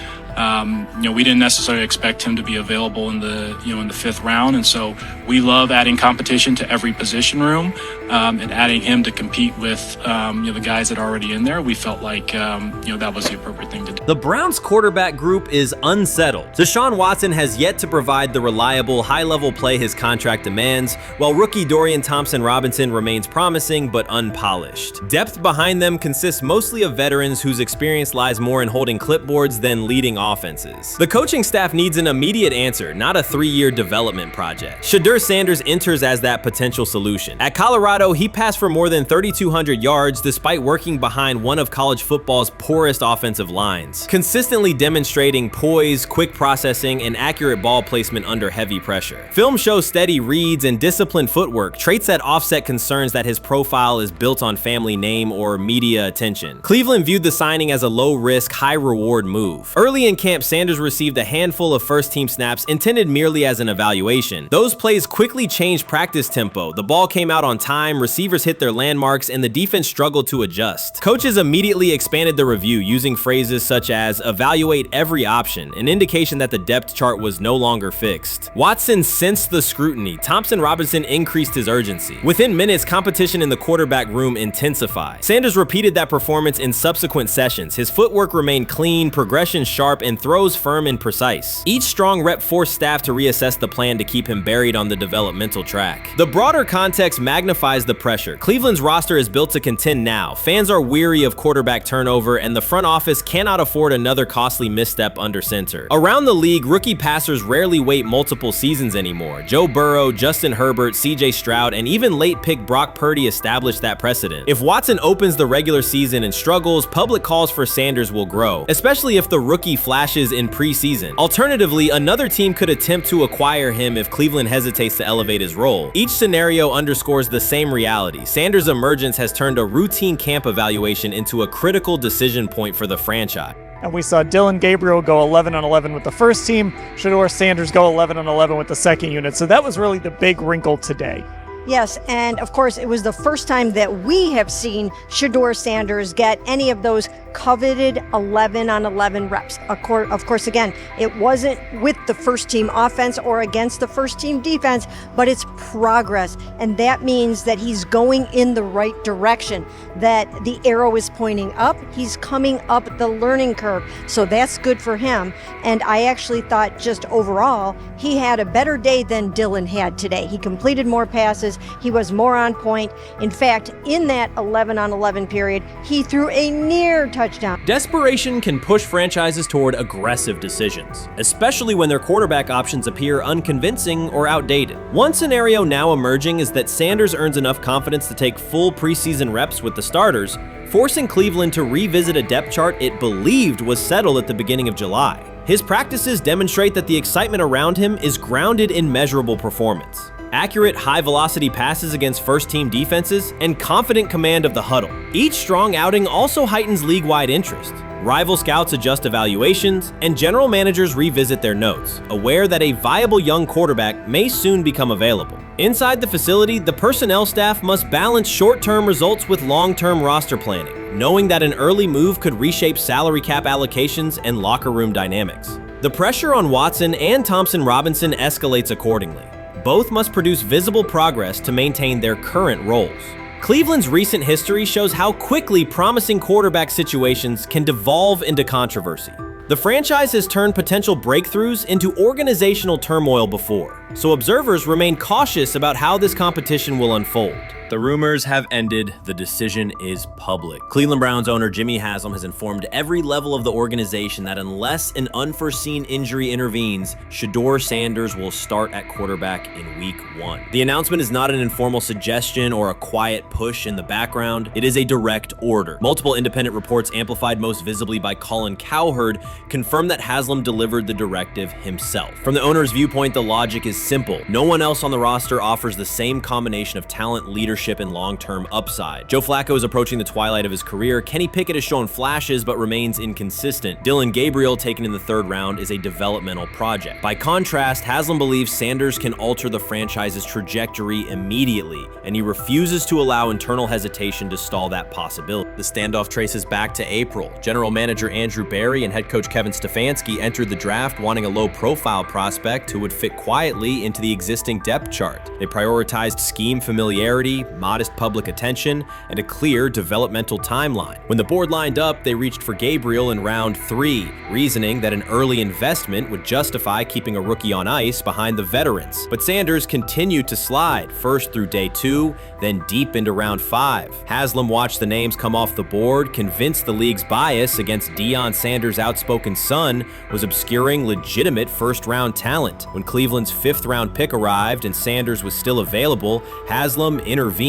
we didn't necessarily expect him to be available in the in the 5th round, and so we love adding competition to every position room and adding him to compete with the guys that are already in there. We felt like that was the appropriate thing to do. The Browns quarterback group is unsettled. Deshaun Watson has yet to provide the reliable, high-level play his contract demands, while rookie Dorian Thompson-Robinson remains promising but unpolished. Depth behind them consists mostly of veterans whose experience lies more in holding clipboards than leading offenses. The coaching staff needs an immediate answer, not a 3-year development project. Shedeur Sanders enters as that potential solution. At Colorado, he passed for more than 3,200 yards despite working behind one of college football's poorest offensive lines, consistently demonstrating poise, quick processing, and accurate ball placement under heavy pressure. Film shows steady reads and disciplined footwork, traits that offset concerns that his profile is built on family name or media attention. Cleveland viewed the signing as a low-risk, high-reward move. Early in camp, Sanders received a handful of first-team snaps intended merely as an evaluation. Those plays quickly changed practice tempo. The ball came out on time, receivers hit their landmarks, and the defense struggled to adjust. Coaches immediately expanded the review, using phrases such as evaluate every option, an indication that the depth chart was no longer fixed. Watson sensed the scrutiny. Thompson-Robinson increased his urgency. Within minutes, competition in the quarterback room intensified. Sanders repeated that performance in subsequent sessions. His footwork remained clean, progression sharp, and throws firm and precise. Each strong rep forced staff to reassess the plan to keep him buried on the developmental track. The broader context magnifies the pressure. Cleveland's roster is built to contend now. Fans are weary of quarterback turnover, and the front office cannot afford another costly misstep under center. Around the league, rookie passers rarely wait multiple seasons anymore. Joe Burrow, Justin Herbert, CJ Stroud, and even late pick Brock Purdy established that precedent. If Watson opens the regular season and struggles, public calls for Sanders will grow, especially if the rookie flashes in preseason. Alternatively, another team could attempt to acquire him if Cleveland hesitates to elevate his role. Each scenario underscores the same reality. Sanders' emergence has turned a routine camp evaluation into a critical decision point for the franchise. And we saw Dylan Gabriel go 11-11 with the first team, Shedeur Sanders go 11-11 with the second unit. So that was really the big wrinkle today. Yes, and of course, it was the first time that we have seen Shedeur Sanders get any of those coveted 11-on-11 reps. Of course, again, it wasn't with the first team offense or against the first team defense, but it's progress. And that means that he's going in the right direction, that the arrow is pointing up. He's coming up the learning curve. So that's good for him. And I actually thought just overall, he had a better day than Dylan had today. He completed more passes. He was more on point. In fact, in that 11-on-11 period, he threw a near touchdown. Desperation can push franchises toward aggressive decisions, especially when their quarterback options appear unconvincing or outdated. One scenario now emerging is that Sanders earns enough confidence to take full preseason reps with the starters, forcing Cleveland to revisit a depth chart it believed was settled at the beginning of July. His practices demonstrate that the excitement around him is grounded in measurable performance. Accurate, high-velocity passes against first-team defenses, and confident command of the huddle. Each strong outing also heightens league-wide interest. Rival scouts adjust evaluations, and general managers revisit their notes, aware that a viable young quarterback may soon become available. Inside the facility, the personnel staff must balance short-term results with long-term roster planning, knowing that an early move could reshape salary cap allocations and locker room dynamics. The pressure on Watson and Thompson-Robinson escalates accordingly. Both must produce visible progress to maintain their current roles. Cleveland's recent history shows how quickly promising quarterback situations can devolve into controversy. The franchise has turned potential breakthroughs into organizational turmoil before. So observers remain cautious about how this competition will unfold. The rumors have ended. The decision is public. Cleveland Browns owner Jimmy Haslam has informed every level of the organization that unless an unforeseen injury intervenes, Shedeur Sanders will start at quarterback in week 1. The announcement is not an informal suggestion or a quiet push in the background. It is a direct order. Multiple independent reports, amplified most visibly by Colin Cowherd, confirm that Haslam delivered the directive himself. From the owner's viewpoint, the logic is simple. No one else on the roster offers the same combination of talent, leadership, and long-term upside. Joe Flacco is approaching the twilight of his career. Kenny Pickett has shown flashes but remains inconsistent. Dillon Gabriel, taken in the 3rd round, is a developmental project. By contrast, Haslam believes Sanders can alter the franchise's trajectory immediately, and he refuses to allow internal hesitation to stall that possibility. The standoff traces back to April. General manager Andrew Berry and head coach Kevin Stefanski entered the draft wanting a low-profile prospect who would fit quietly into the existing depth chart. They prioritized scheme familiarity, modest public attention, and a clear developmental timeline. When the board lined up, they reached for Gabriel in round 3, reasoning that an early investment would justify keeping a rookie on ice behind the veterans. But Sanders continued to slide, first through day 2, then deep into round 5. Haslam watched the names come off the board, convinced the league's bias against Deion Sanders' outspoken son was obscuring legitimate first-round talent. When Cleveland's 5th-round pick arrived and Sanders was still available, Haslam intervened.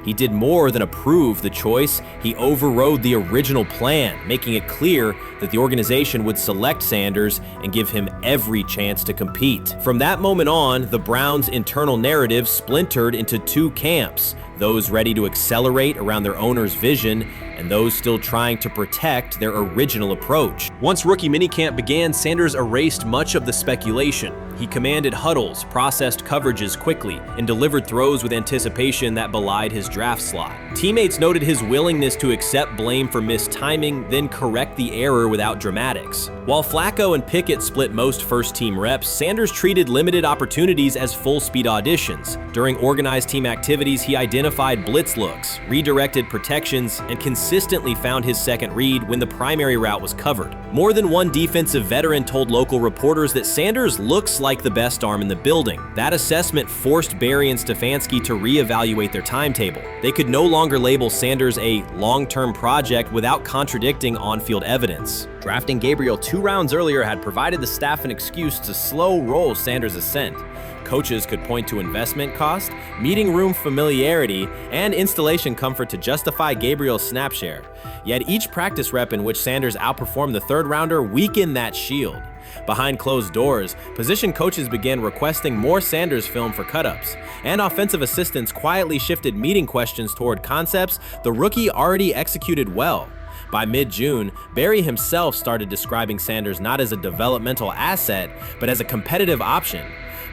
He did more than approve the choice. He overrode the original plan, making it clear that the organization would select Sanders and give him every chance to compete. From that moment on, the Browns' internal narrative splintered into 2 camps, those ready to accelerate around their owner's vision and those still trying to protect their original approach. Once rookie minicamp began, Sanders erased much of the speculation. He commanded huddles, processed coverages quickly, and delivered throws with anticipation that belied his draft slot. Teammates noted his willingness to accept blame for missed timing, then correct the error without dramatics. While Flacco and Pickett split most first-team reps, Sanders treated limited opportunities as full-speed auditions. During organized team activities, he identified blitz looks, redirected protections, and consistently found his second read when the primary route was covered. More than one defensive veteran told local reporters that Sanders looks like the best arm in the building. That assessment forced Berry and Stefanski to reevaluate their timetable. They could no longer label Sanders a long-term project without contradicting on-field evidence. Drafting Gabriel 2 rounds earlier had provided the staff an excuse to slow roll Sanders' ascent. Coaches could point to investment cost, meeting room familiarity, and installation comfort to justify Gabriel's snap share. Yet each practice rep in which Sanders outperformed the 3rd rounder weakened that shield. Behind closed doors, position coaches began requesting more Sanders film for cut-ups, and offensive assistants quietly shifted meeting questions toward concepts the rookie already executed well. By mid-June, Berry himself started describing Sanders not as a developmental asset, but as a competitive option.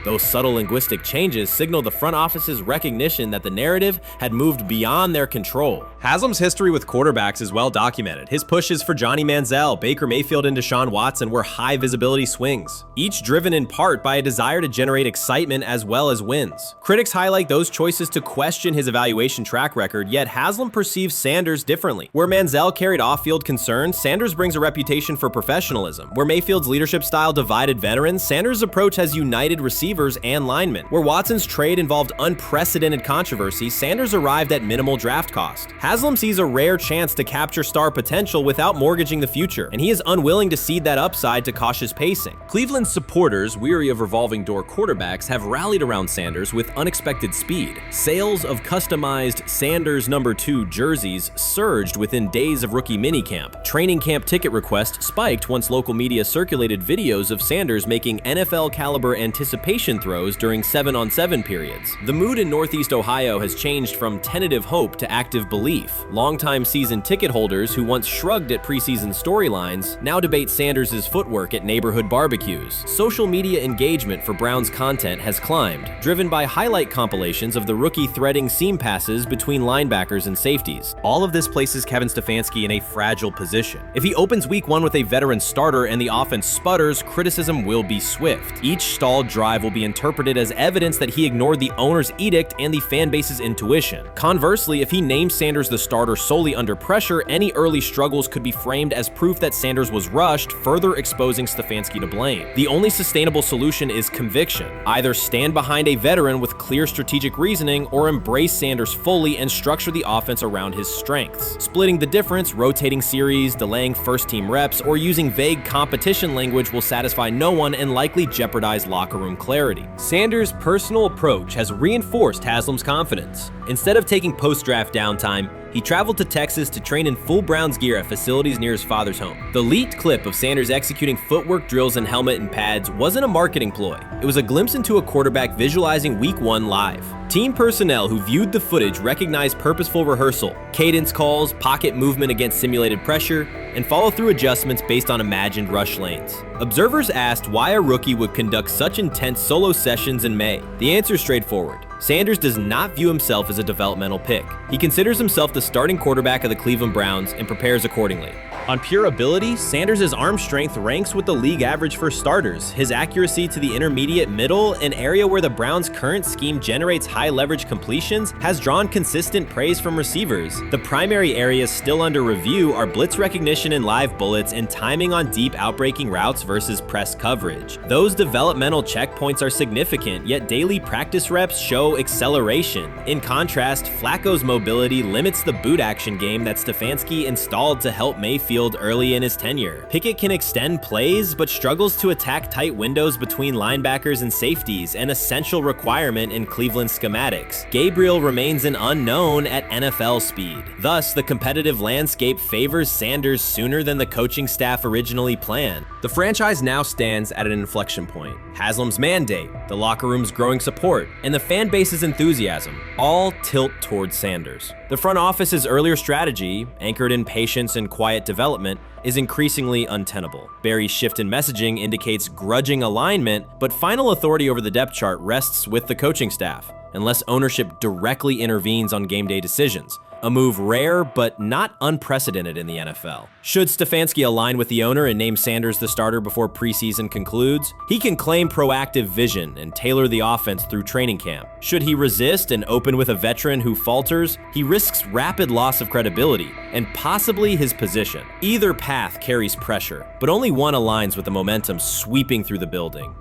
Those subtle linguistic changes signal the front office's recognition that the narrative had moved beyond their control. Haslam's history with quarterbacks is well documented. His pushes for Johnny Manziel, Baker Mayfield, and Deshaun Watson were high-visibility swings, each driven in part by a desire to generate excitement as well as wins. Critics highlight those choices to question his evaluation track record, yet Haslam perceives Sanders differently. Where Manziel carried off-field concerns, Sanders brings a reputation for professionalism. Where Mayfield's leadership style divided veterans, Sanders' approach has united receivers and linemen. Where Watson's trade involved unprecedented controversy, Sanders arrived at minimal draft cost. Haslam sees a rare chance to capture star potential without mortgaging the future, and he is unwilling to cede that upside to cautious pacing. Cleveland's supporters, weary of revolving door quarterbacks, have rallied around Sanders with unexpected speed. Sales of customized Sanders number 2 jerseys surged within days of rookie minicamp. Training camp ticket requests spiked once local media circulated videos of Sanders making NFL-caliber anticipation throws during 7-on-7 periods. The mood in Northeast Ohio has changed from tentative hope to active belief. Longtime season ticket holders who once shrugged at preseason storylines now debate Sanders' footwork at neighborhood barbecues. Social media engagement for Browns content has climbed, driven by highlight compilations of the rookie threading seam passes between linebackers and safeties. All of this places Kevin Stefanski in a fragile position. If he opens week 1 with a veteran starter and the offense sputters, criticism will be swift. Each stalled drive will will be interpreted as evidence that he ignored the owner's edict and the fan base's intuition. Conversely, if he names Sanders the starter solely under pressure, any early struggles could be framed as proof that Sanders was rushed, further exposing Stefanski to blame. The only sustainable solution is conviction. Either stand behind a veteran with clear strategic reasoning or embrace Sanders fully and structure the offense around his strengths. Splitting the difference, rotating series, delaying first-team reps, or using vague competition language will satisfy no one and likely jeopardize locker room clarity. Sanders' personal approach has reinforced Haslam's confidence. Instead of taking post-draft downtime, he traveled to Texas to train in full Browns gear at facilities near his father's home. The leaked clip of Sanders executing footwork drills in helmet and pads wasn't a marketing ploy. It was a glimpse into a quarterback visualizing Week 1 live. Team personnel who viewed the footage recognized purposeful rehearsal, cadence calls, pocket movement against simulated pressure, and follow-through adjustments based on imagined rush lanes. Observers asked why a rookie would conduct such intense solo sessions in May. The answer is straightforward. Sanders does not view himself as a developmental pick. He considers himself the starting quarterback of the Cleveland Browns and prepares accordingly. On pure ability, Sanders' arm strength ranks with the league average for starters. His accuracy to the intermediate middle, an area where the Browns' current scheme generates high leverage completions, has drawn consistent praise from receivers. The primary areas still under review are blitz recognition and live bullets and timing on deep outbreaking routes versus press coverage. Those developmental checkpoints are significant, yet daily practice reps show acceleration. In contrast, Flacco's mobility limits the boot action game that Stefanski installed to help Mayfield early in his tenure. Pickett can extend plays, but struggles to attack tight windows between linebackers and safeties, an essential requirement in Cleveland schematics. Gabriel remains an unknown at NFL speed. Thus, the competitive landscape favors Sanders sooner than the coaching staff originally planned. The franchise now stands at an inflection point. Haslam's mandate, the locker room's growing support, and the fan base's enthusiasm all tilt towards Sanders. The front office's earlier strategy, anchored in patience and quiet development, is increasingly untenable. Barry's shift in messaging indicates grudging alignment, but final authority over the depth chart rests with the coaching staff, unless ownership directly intervenes on game day decisions. A move rare, but not unprecedented in the NFL. Should Stefanski align with the owner and name Sanders the starter before preseason concludes, he can claim proactive vision and tailor the offense through training camp. Should he resist and open with a veteran who falters, he risks rapid loss of credibility and possibly his position. Either path carries pressure, but only one aligns with the momentum sweeping through the building.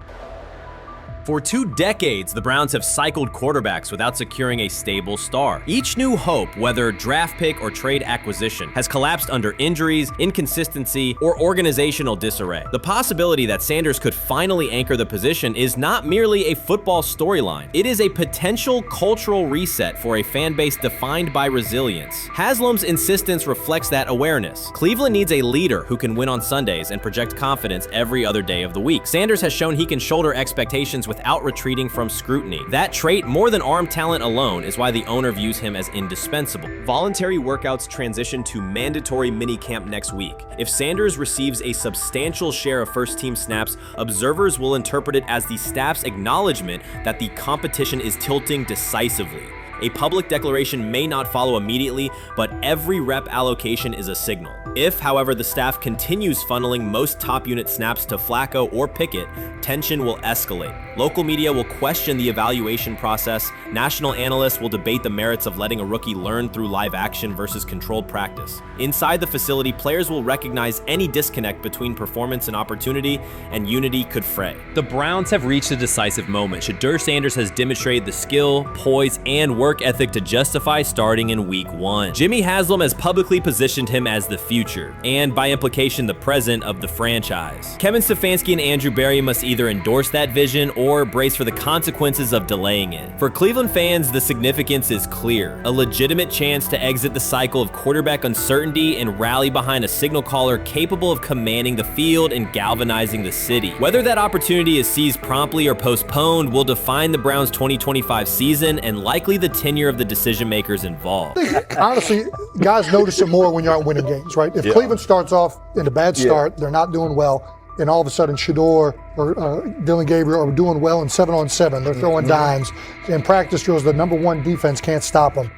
For 2 decades, the Browns have cycled quarterbacks without securing a stable star. Each new hope, whether draft pick or trade acquisition, has collapsed under injuries, inconsistency, or organizational disarray. The possibility that Sanders could finally anchor the position is not merely a football storyline. It is a potential cultural reset for a fan base defined by resilience. Haslam's insistence reflects that awareness. Cleveland needs a leader who can win on Sundays and project confidence every other day of the week. Sanders has shown he can shoulder expectations without retreating from scrutiny. That trait, more than arm talent alone, is why the owner views him as indispensable. Voluntary workouts transition to mandatory minicamp next week. If Sanders receives a substantial share of first-team snaps, observers will interpret it as the staff's acknowledgement that the competition is tilting decisively. A public declaration may not follow immediately, but every rep allocation is a signal. If, however, the staff continues funneling most top unit snaps to Flacco or Pickett, tension will escalate. Local media will question the evaluation process. National analysts will debate the merits of letting a rookie learn through live action versus controlled practice. Inside the facility, players will recognize any disconnect between performance and opportunity, and unity could fray. The Browns have reached a decisive moment. Shedeur Sanders has demonstrated the skill, poise, and work ethic to justify starting in Week 1. Jimmy Haslam has publicly positioned him as the future, and by implication the present of the franchise. Kevin Stefanski and Andrew Barry must either endorse that vision or brace for the consequences of delaying it. For Cleveland fans, the significance is clear. A legitimate chance to exit the cycle of quarterback uncertainty and rally behind a signal caller capable of commanding the field and galvanizing the city. Whether that opportunity is seized promptly or postponed will define the Browns' 2025 season and likely the tenure of the decision makers involved. Honestly, guys notice it more when you're out winning games, right? If Cleveland starts off in a bad start, they're not doing well, and all of a sudden Shedeur or Dylan Gabriel are doing well in 7-on-7. They're throwing dimes. In practice drills, the number one defense can't stop them.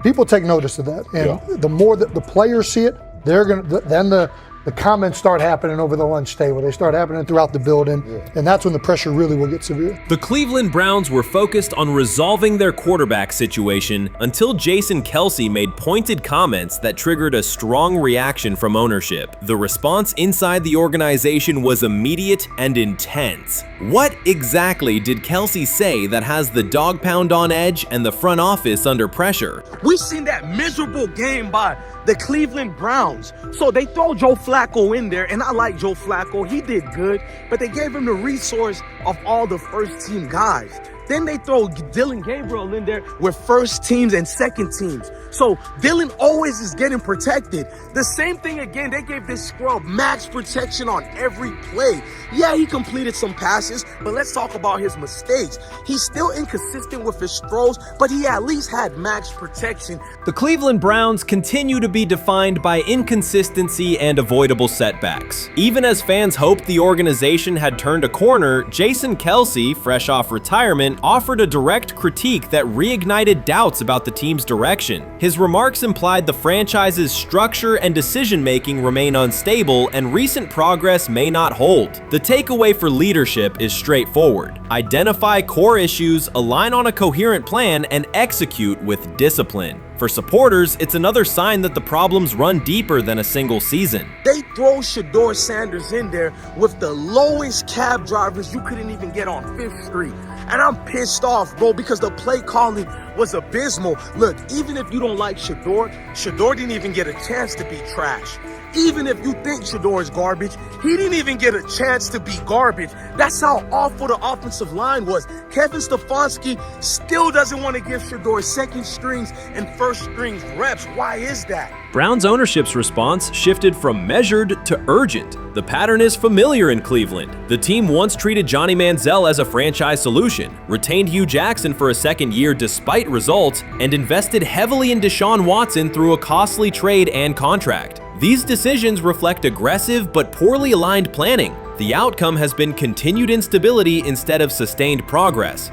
People take notice of that. And the more that the players see it, they're going to, then the the comments start happening over the lunch table. They start happening throughout the building, and that's when the pressure really will get severe. The Cleveland Browns were focused on resolving their quarterback situation until Jason Kelce made pointed comments that triggered a strong reaction from ownership. The response inside the organization was immediate and intense. What exactly did Kelce say that has the dog pound on edge and the front office under pressure? We seen that miserable game by the Cleveland Browns. So they throw Joe Flacco in there, and I like Joe Flacco. He did good, but they gave him the resource of all the first team guys. Then they throw Dylan Gabriel in there with first teams and second teams. So Dylan always is getting protected. The same thing again, they gave this scrub max protection on every play. Yeah, he completed some passes, but let's talk about his mistakes. He's still inconsistent with his throws, but he at least had max protection. The Cleveland Browns continue to be defined by inconsistency and avoidable setbacks. Even as fans hoped the organization had turned a corner, Jason Kelce, fresh off retirement, offered a direct critique that reignited doubts about the team's direction. His remarks implied the franchise's structure and decision-making remain unstable and recent progress may not hold. The takeaway for leadership is straightforward. Identify core issues, align on a coherent plan, and execute with discipline. For supporters, it's another sign that the problems run deeper than a single season. They throw Shedeur Sanders in there with the lowest cab drivers you couldn't even get on 5th Street. And I'm pissed off, bro, because the play calling was abysmal. Look, even if you don't like Shedeur didn't even get a chance to be trash. Even if you think Shedeur is garbage, he didn't even get a chance to be garbage. That's how awful the offensive line was. Kevin Stefanski still doesn't want to give Shedeur second strings and first strings reps. Why is that? Browns ownership's response shifted from measured to urgent. The pattern is familiar in Cleveland. The team once treated Johnny Manziel as a franchise solution, retained Hugh Jackson for a second year despite results, and invested heavily in Deshaun Watson through a costly trade and contract. These decisions reflect aggressive but poorly aligned planning. The outcome has been continued instability instead of sustained progress.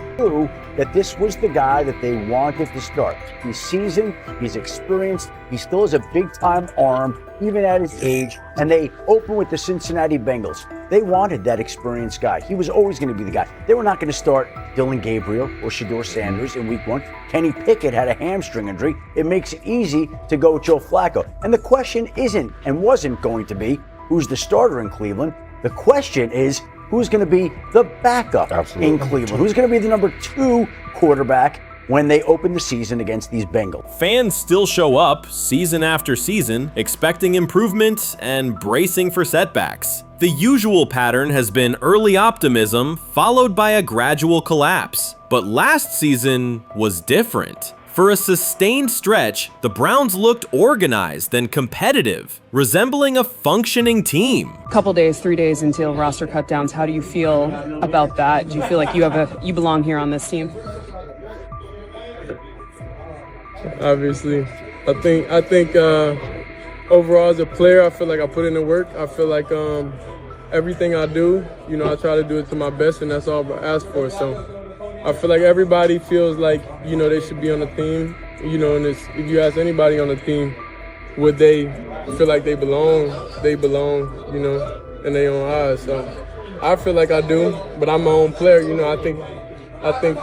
That this was the guy that they wanted to start. He's seasoned, he's experienced, he still has a big-time arm, even at his age, and they open with the Cincinnati Bengals. They wanted that experienced guy. He was always going to be the guy. They were not going to start Dylan Gabriel or Shedeur Sanders in week 1. Kenny Pickett had a hamstring injury. It makes it easy to go with Joe Flacco. And the question isn't and wasn't going to be who's the starter in Cleveland. The question is, who's going to be the backup in Cleveland? Who's going to be the number 2 quarterback when they open the season against these Bengals? Fans still show up season after season, expecting improvement and bracing for setbacks. The usual pattern has been early optimism followed by a gradual collapse. But last season was different. For a sustained stretch, the Browns looked organized and competitive, resembling a functioning team. Couple days, 3 days until roster cutdowns. How do you feel about that? Do you feel like you belong here on this team? Obviously, I think overall as a player, I feel like I put in the work. I feel like everything I do, I try to do it to my best, and that's all I ask for. So I feel like everybody feels like, they should be on the team, and if you ask anybody on the team, would they feel like they belong, in their own eyes. So I feel like I do, but I'm my own player, I think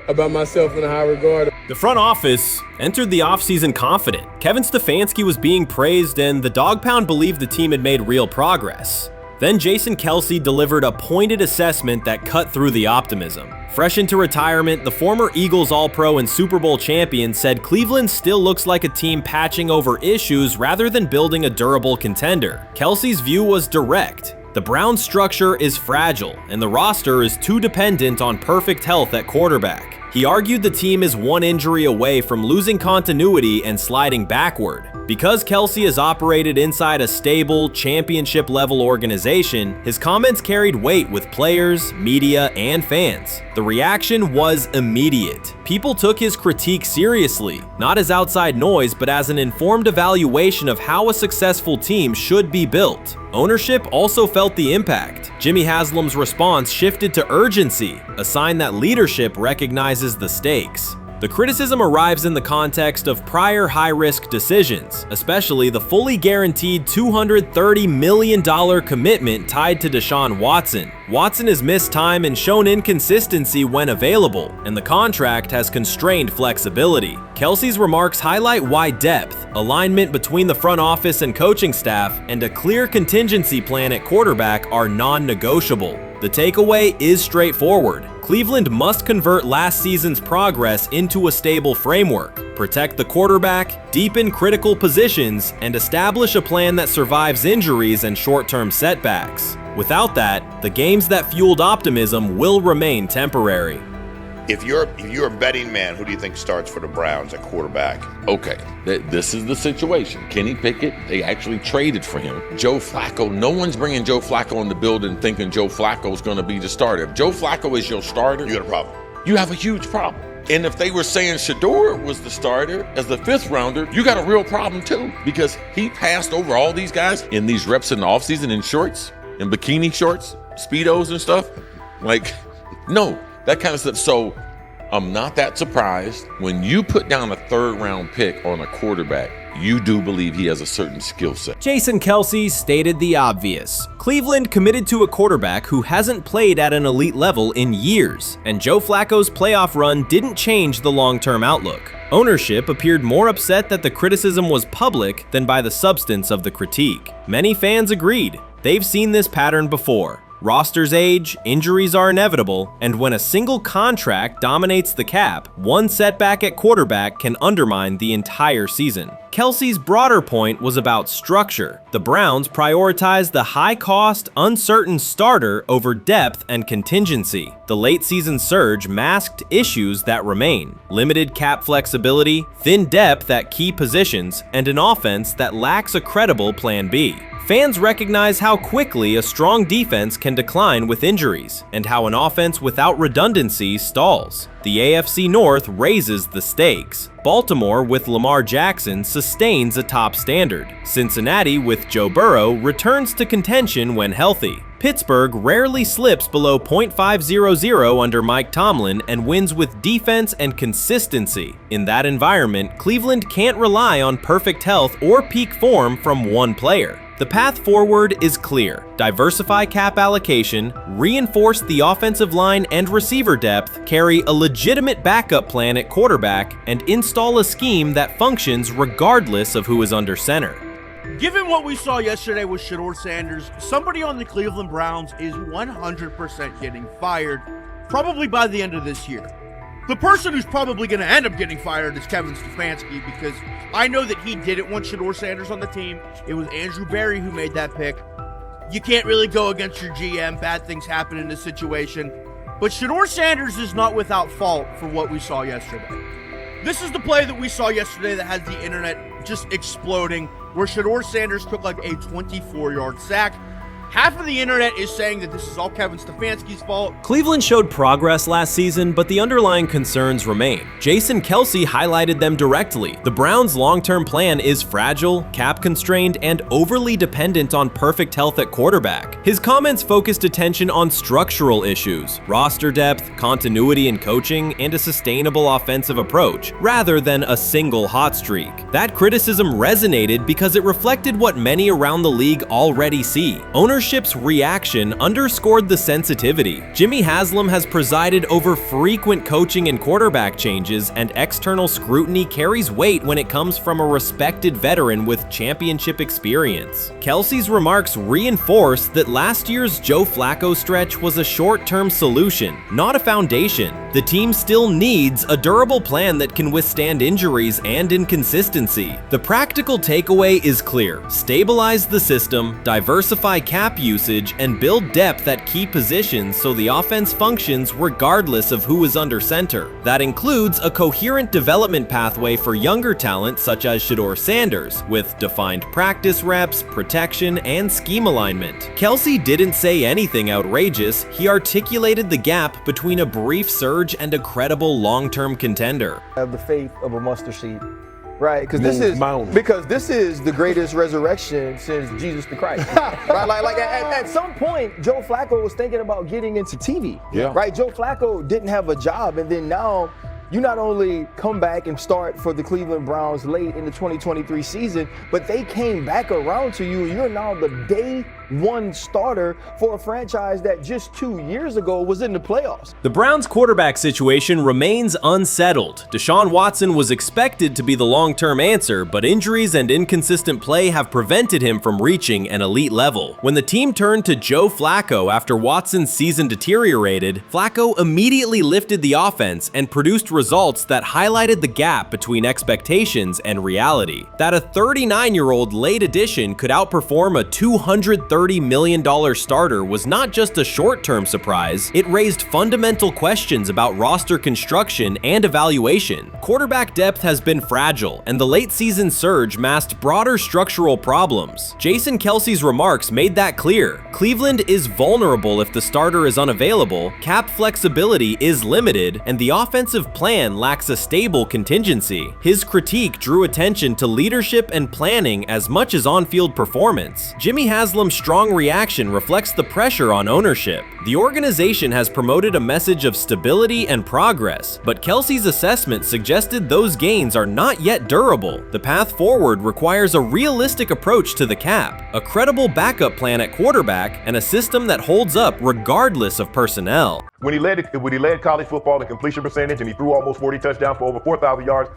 about myself in a high regard. The front office entered the offseason confident. Kevin Stefanski was being praised and the Dog Pound believed the team had made real progress. Then Jason Kelce delivered a pointed assessment that cut through the optimism. Fresh into retirement, the former Eagles All-Pro and Super Bowl champion said Cleveland still looks like a team patching over issues rather than building a durable contender. Kelce's view was direct. The Browns' structure is fragile, and the roster is too dependent on perfect health at quarterback. He argued the team is one injury away from losing continuity and sliding backward. Because Kelce has operated inside a stable, championship-level organization, his comments carried weight with players, media, and fans. The reaction was immediate. People took his critique seriously, not as outside noise, but as an informed evaluation of how a successful team should be built. Ownership also felt the impact. Jimmy Haslam's response shifted to urgency, a sign that leadership recognizes the stakes. The criticism arrives in the context of prior high-risk decisions, especially the fully guaranteed $230 million commitment tied to Deshaun Watson. Watson has missed time and shown inconsistency when available, and the contract has constrained flexibility. Kelsey's remarks highlight why depth, alignment between the front office and coaching staff, and a clear contingency plan at quarterback are non-negotiable. The takeaway is straightforward. Cleveland must convert last season's progress into a stable framework, protect the quarterback, deepen critical positions, and establish a plan that survives injuries and short-term setbacks. Without that, the games that fueled optimism will remain temporary. If you're a betting man, who do you think starts for the Browns at quarterback? Okay, this is the situation. Kenny Pickett, they actually traded for him. Joe Flacco, no one's bringing Joe Flacco in the building thinking Joe Flacco's going to be the starter. If Joe Flacco is your starter, you got a problem. You have a huge problem. And if they were saying Shedeur was the starter as the 5th rounder, you got a real problem too, because he passed over all these guys in these reps in the offseason in shorts, in bikini shorts, Speedos and stuff. Like, no. That kind of stuff. So I'm not that surprised. When you put down a 3rd round pick on a quarterback, you do believe he has a certain skill set. Jason Kelce stated the obvious. Cleveland committed to a quarterback who hasn't played at an elite level in years, and Joe Flacco's playoff run didn't change the long-term outlook. Ownership appeared more upset that the criticism was public than by the substance of the critique. Many fans agreed. They've seen this pattern before. Rosters age, injuries are inevitable, and when a single contract dominates the cap, one setback at quarterback can undermine the entire season. Kelce's broader point was about structure. The Browns prioritized the high-cost, uncertain starter over depth and contingency. The late-season surge masked issues that remain: limited cap flexibility, thin depth at key positions, and an offense that lacks a credible Plan B. Fans recognize how quickly a strong defense can decline with injuries, and how an offense without redundancy stalls. The AFC North raises the stakes. Baltimore with Lamar Jackson sustains a top standard. Cincinnati with Joe Burrow returns to contention when healthy. Pittsburgh rarely slips below .500 under Mike Tomlin and wins with defense and consistency. In that environment, Cleveland can't rely on perfect health or peak form from one player. The path forward is clear. Diversify cap allocation, reinforce the offensive line and receiver depth, carry a legitimate backup plan at quarterback, and install a scheme that functions regardless of who is under center. Given what we saw yesterday with Shedeur Sanders, somebody on the Cleveland Browns is 100% getting fired, probably by the end of this year. The person who's probably going to end up getting fired is Kevin Stefanski, because I know that he didn't want Shedeur Sanders on the team. It was Andrew Berry who made that pick. You can't really go against your GM. Bad things happen in this situation. But Shedeur Sanders is not without fault for what we saw yesterday. This is the play that we saw yesterday that has the internet just exploding, where Shedeur Sanders took like a 24-yard sack. Half of the internet is saying that this is all Kevin Stefanski's fault. Cleveland showed progress last season, but the underlying concerns remain. Jason Kelce highlighted them directly. The Browns' long-term plan is fragile, cap-constrained, and overly dependent on perfect health at quarterback. His comments focused attention on structural issues, roster depth, continuity in coaching, and a sustainable offensive approach, rather than a single hot streak. That criticism resonated because it reflected what many around the league already see. Ownership's reaction underscored the sensitivity. Jimmy Haslam has presided over frequent coaching and quarterback changes, and external scrutiny carries weight when it comes from a respected veteran with championship experience. Kelce's remarks reinforce that last year's Joe Flacco stretch was a short-term solution, not a foundation. The team still needs a durable plan that can withstand injuries and inconsistency. The practical takeaway is clear: stabilize the system, diversify cap usage, and build depth at key positions so the offense functions regardless of who is under center. That includes a coherent development pathway for younger talent such as Shedeur Sanders, with defined practice reps, protection, and scheme alignment. Kelce didn't say anything outrageous. He articulated the gap between a brief surge and a credible long-term contender. I have the faith of a mustard seed. Right, because this is the greatest resurrection since Jesus the Christ. Right, like at some point, Joe Flacco was thinking about getting into TV. Yeah. Right, Joe Flacco didn't have a job, and then now you not only come back and start for the Cleveland Browns late in the 2023 season, but they came back around to you. You're now the day one starter for a franchise that just 2 years ago was in the playoffs. The Browns' quarterback situation remains unsettled. Deshaun Watson was expected to be the long-term answer, but injuries and inconsistent play have prevented him from reaching an elite level. When the team turned to Joe Flacco after Watson's season deteriorated, Flacco immediately lifted the offense and produced results that highlighted the gap between expectations and reality. That a 39-year-old late addition could outperform a $230 million starter was not just a short-term surprise, it raised fundamental questions about roster construction and evaluation. Quarterback depth has been fragile, and the late-season surge masked broader structural problems. Jason Kelce's remarks made that clear. Cleveland is vulnerable if the starter is unavailable, cap flexibility is limited, and the offensive plan lacks a stable contingency. His critique drew attention to leadership and planning as much as on-field performance. Jimmy Haslam's strong reaction reflects the pressure on ownership. The organization has promoted a message of stability and progress, but Kelce's assessment suggested those gains are not yet durable. The path forward requires a realistic approach to the cap, a credible backup plan at quarterback, and a system that holds up regardless of personnel. When he led college football in completion percentage and he threw almost 40 touchdowns for over 4,000 yards,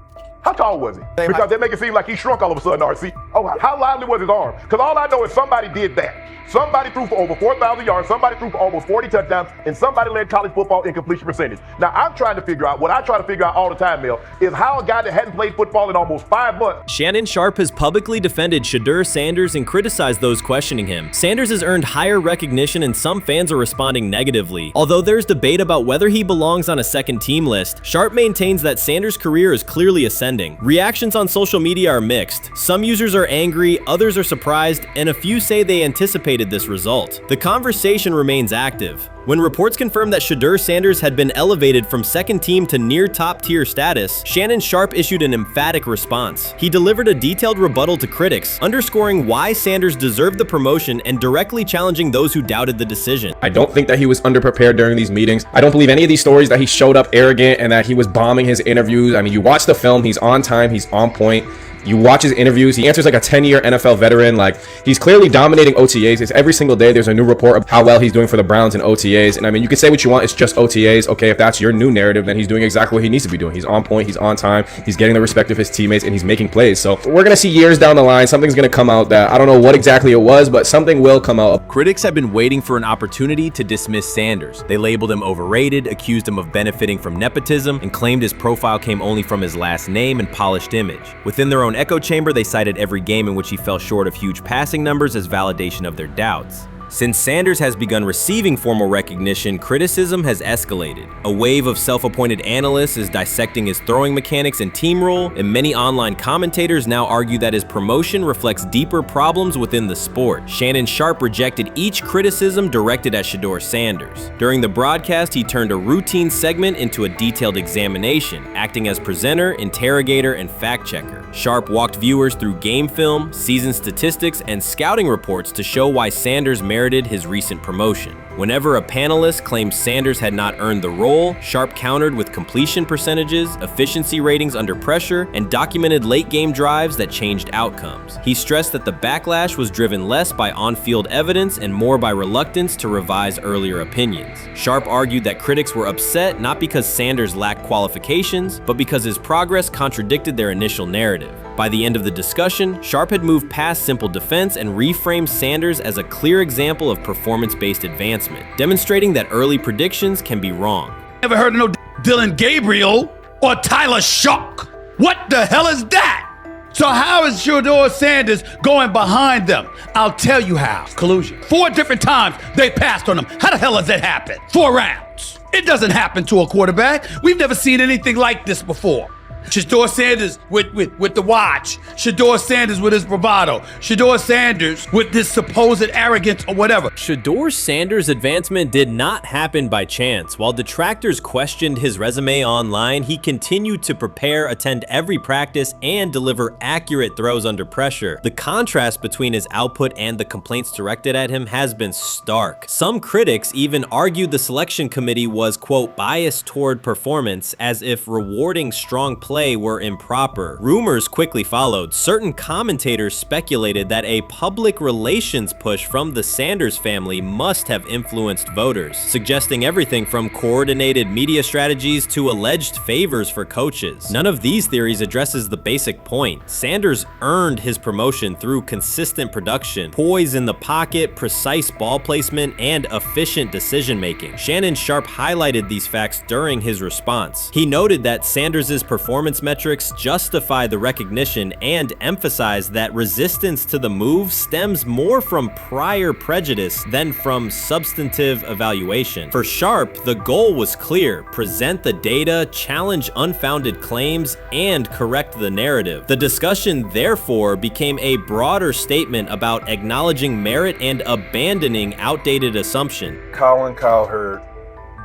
how tall was he? Because they make it seem like he shrunk all of a sudden, RC. Oh, how lively was his arm? Because all I know is somebody did that. Somebody threw for over 4,000 yards, somebody threw for almost 40 touchdowns, and somebody led college football in completion percentage. Now, I'm trying to figure out, what I try to figure out all the time, Mel, is how a guy that hadn't played football in almost 5 months. Shannon Sharpe has publicly defended Shedeur Sanders and criticized those questioning him. Sanders has earned higher recognition and some fans are responding negatively. Although there's debate about whether he belongs on a second team list, Sharpe maintains that Sanders' career is clearly ascending. Reactions on social media are mixed. Some users are angry, others are surprised, and a few say they anticipated this result. The conversation remains active. When reports confirmed that Shedeur Sanders had been elevated from second team to near top tier status, Shannon Sharpe issued an emphatic response. He delivered a detailed rebuttal to critics, underscoring why Sanders deserved the promotion and directly challenging those who doubted the decision. I don't think that he was underprepared during these meetings. I don't believe any of these stories that he showed up arrogant and that he was bombing his interviews. I mean, you watch the film, he's on time, he's on point. You watch his interviews, he answers like a 10-year NFL veteran. Like, he's clearly dominating OTAs. It's every single day there's a new report of how well he's doing for the Browns in OTAs. And I mean, you can say what you want, it's just OTAs. Okay, if that's your new narrative, then he's doing exactly what he needs to be doing. He's on point, he's on time, he's getting the respect of his teammates, and he's making plays. So we're gonna see years down the line, something's gonna come out that I don't know what exactly it was, but something will come out. Critics have been waiting for an opportunity to dismiss Sanders. They labeled him overrated, accused him of benefiting from nepotism, and claimed his profile came only from his last name and polished image. Within their own echo chamber, they cited every game in which he fell short of huge passing numbers as validation of their doubts. Since Sanders has begun receiving formal recognition, criticism has escalated. A wave of self-appointed analysts is dissecting his throwing mechanics and team role, and many online commentators now argue that his promotion reflects deeper problems within the sport. Shannon Sharpe rejected each criticism directed at Shedeur Sanders. During the broadcast, he turned a routine segment into a detailed examination, acting as presenter, interrogator, and fact-checker. Sharpe walked viewers through game film, season statistics, and scouting reports to show why Sanders merited his recent promotion. Whenever a panelist claimed Sanders had not earned the role, Sharpe countered with completion percentages, efficiency ratings under pressure, and documented late-game drives that changed outcomes. He stressed that the backlash was driven less by on-field evidence and more by reluctance to revise earlier opinions. Sharpe argued that critics were upset not because Sanders lacked qualifications, but because his progress contradicted their initial narrative. By the end of the discussion, Sharpe had moved past simple defense and reframed Sanders as a clear example of performance-based advancement, demonstrating that early predictions can be wrong. Never heard of no Dylan Gabriel or Tyler Shock. What the hell is that? So how is Shedeur Sanders going behind them? I'll tell you how. Collusion. 4 different times they passed on him. How the hell does that happen? 4 rounds. It doesn't happen to a quarterback. We've never seen anything like this before. Shedeur Sanders with the watch. Shedeur Sanders with his bravado. Shedeur Sanders with this supposed arrogance or whatever. Shedeur Sanders' advancement did not happen by chance. While detractors questioned his resume online, he continued to prepare, attend every practice, and deliver accurate throws under pressure. The contrast between his output and the complaints directed at him has been stark. Some critics even argued the selection committee was, quote, biased toward performance, as if rewarding strong play were improper. Rumors quickly followed. Certain commentators speculated that a public relations push from the Sanders family must have influenced voters, suggesting everything from coordinated media strategies to alleged favors for coaches. None of these theories addresses the basic point. Sanders earned his promotion through consistent production, poise in the pocket, precise ball placement, and efficient decision-making. Shannon Sharpe highlighted these facts during his response. He noted that Sanders' performance metrics justify the recognition and emphasized that resistance to the move stems more from prior prejudice than from substantive evaluation. For Sharpe, the goal was clear: present the data, challenge unfounded claims, and correct the narrative. The discussion therefore became a broader statement about acknowledging merit and abandoning outdated assumption. Colin Cowherd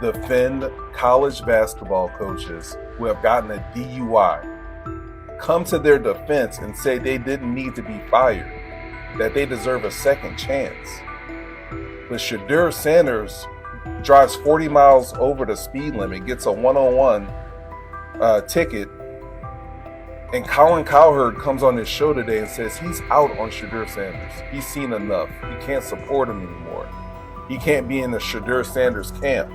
defend college basketball coaches who have gotten a DUI, come to their defense and say they didn't need to be fired, that they deserve a second chance. But Shedeur Sanders drives 40 miles over the speed limit, gets a one-on-one ticket, and Colin Cowherd comes on his show today and says he's out on Shedeur Sanders. He's seen enough. He can't support him anymore. He can't be in the Shedeur Sanders camp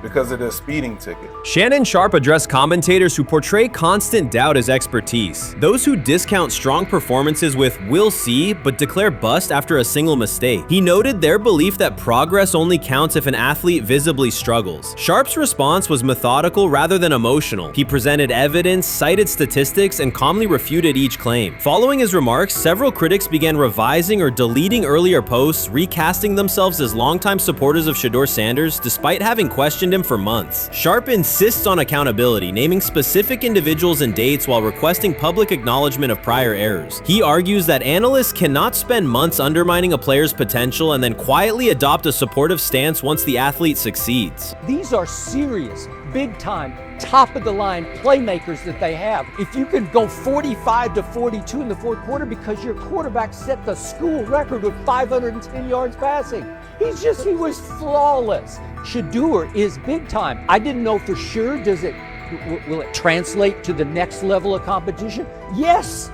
because of this speeding ticket. Shannon Sharpe addressed commentators who portray constant doubt as expertise. Those who discount strong performances with "we'll see" but declare bust after a single mistake. He noted their belief that progress only counts if an athlete visibly struggles. Sharpe's response was methodical rather than emotional. He presented evidence, cited statistics, and calmly refuted each claim. Following his remarks, several critics began revising or deleting earlier posts, recasting themselves as longtime supporters of Shedeur Sanders despite having questioned him for months. Sharpe insists on accountability, naming specific individuals and dates while requesting public acknowledgement of prior errors. He argues that analysts cannot spend months undermining a player's potential and then quietly adopt a supportive stance once the athlete succeeds. These are serious, big-time, top-of-the-line playmakers that they have. If you can go 45 to 42 in the fourth quarter because your quarterback set the school record with 510 yards passing. He was flawless. Shedeur is big time. I didn't know for sure, will it translate to the next level of competition? Yes,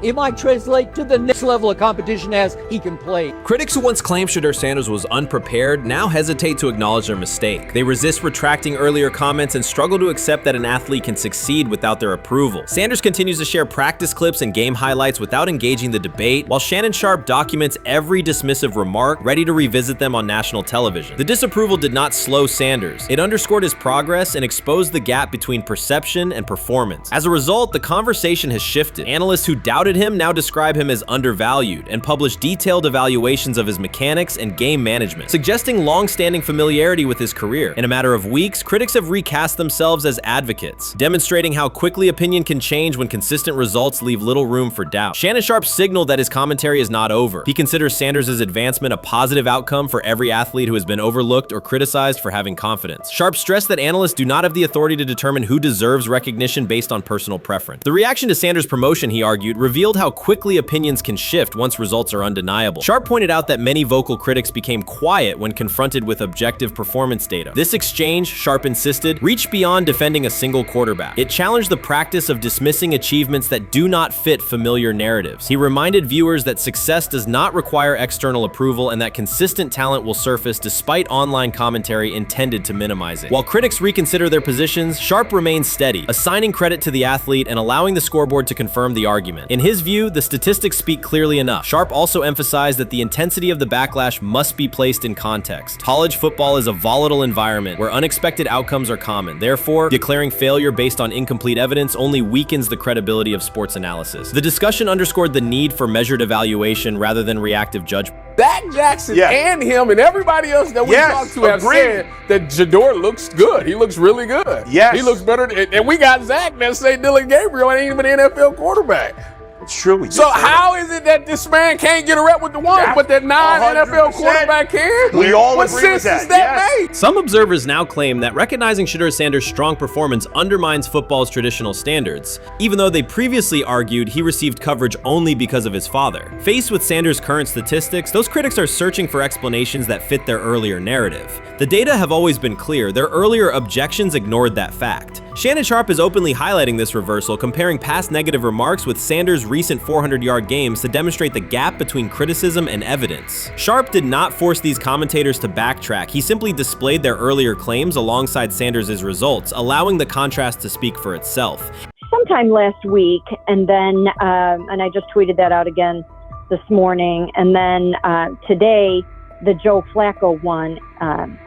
it might translate to the next level of competition as he can play. Critics who once claimed Shedeur Sanders was unprepared now hesitate to acknowledge their mistake. They resist retracting earlier comments and struggle to accept that an athlete can succeed without their approval. Sanders continues to share practice clips and game highlights without engaging the debate, while Shannon Sharpe documents every dismissive remark, ready to revisit them on national television. The disapproval did not slow Sanders. It underscored his progress and exposed the gap between perception and performance. As a result, the conversation has shifted. Analysts who doubted him now describe him as undervalued and publish detailed evaluations of his mechanics and game management, suggesting long-standing familiarity with his career. In a matter of weeks, critics have recast themselves as advocates, demonstrating how quickly opinion can change when consistent results leave little room for doubt. Shannon Sharpe signaled that his commentary is not over. He considers Sanders' advancement a positive outcome for every athlete who has been overlooked or criticized for having confidence. Sharpe stressed that analysts do not have the authority to determine who deserves recognition based on personal preference. The reaction to Sanders' promotion, he argued, revealed how quickly opinions can shift once results are undeniable. Sharpe pointed out that many vocal critics became quiet when confronted with objective performance data. This exchange, Sharpe insisted, reached beyond defending a single quarterback. It challenged the practice of dismissing achievements that do not fit familiar narratives. He reminded viewers that success does not require external approval and that consistent talent will surface despite online commentary intended to minimize it. While critics reconsider their positions, Sharpe remains steady, assigning credit to the athlete and allowing the scoreboard to confirm the argument. In his view, the statistics speak clearly enough. Sharpe also emphasized that the intensity of the backlash must be placed in context. College football is a volatile environment where unexpected outcomes are common. Therefore, declaring failure based on incomplete evidence only weakens the credibility of sports analysis. The discussion underscored the need for measured evaluation rather than reactive judgment. Dak Jackson Yes. and him and everybody else that we Yes, talked to have agreed. said that Shedeur looks good. He looks really good. Yes. He looks better. And we got Zach that say Dylan Gabriel ain't even an NFL quarterback. It's true. So how is it that this man can't get a rep with the ones, but that non-NFL 100%. quarterback can? We all what agree with sense does that, that yes. make? Some observers now claim that recognizing Shedeur Sanders' strong performance undermines football's traditional standards, even though they previously argued he received coverage only because of his father. Faced with Sanders' current statistics, those critics are searching for explanations that fit their earlier narrative. The data have always been clear, their earlier objections ignored that fact. Shannon Sharpe is openly highlighting this reversal, comparing past negative remarks with Sanders' recent 400-yard games to demonstrate the gap between criticism and evidence. Sharpe did not force these commentators to backtrack, he simply displayed their earlier claims alongside Sanders' results, allowing the contrast to speak for itself. Sometime last week, and then, and I just tweeted that out again this morning, and then today, the Joe Flacco one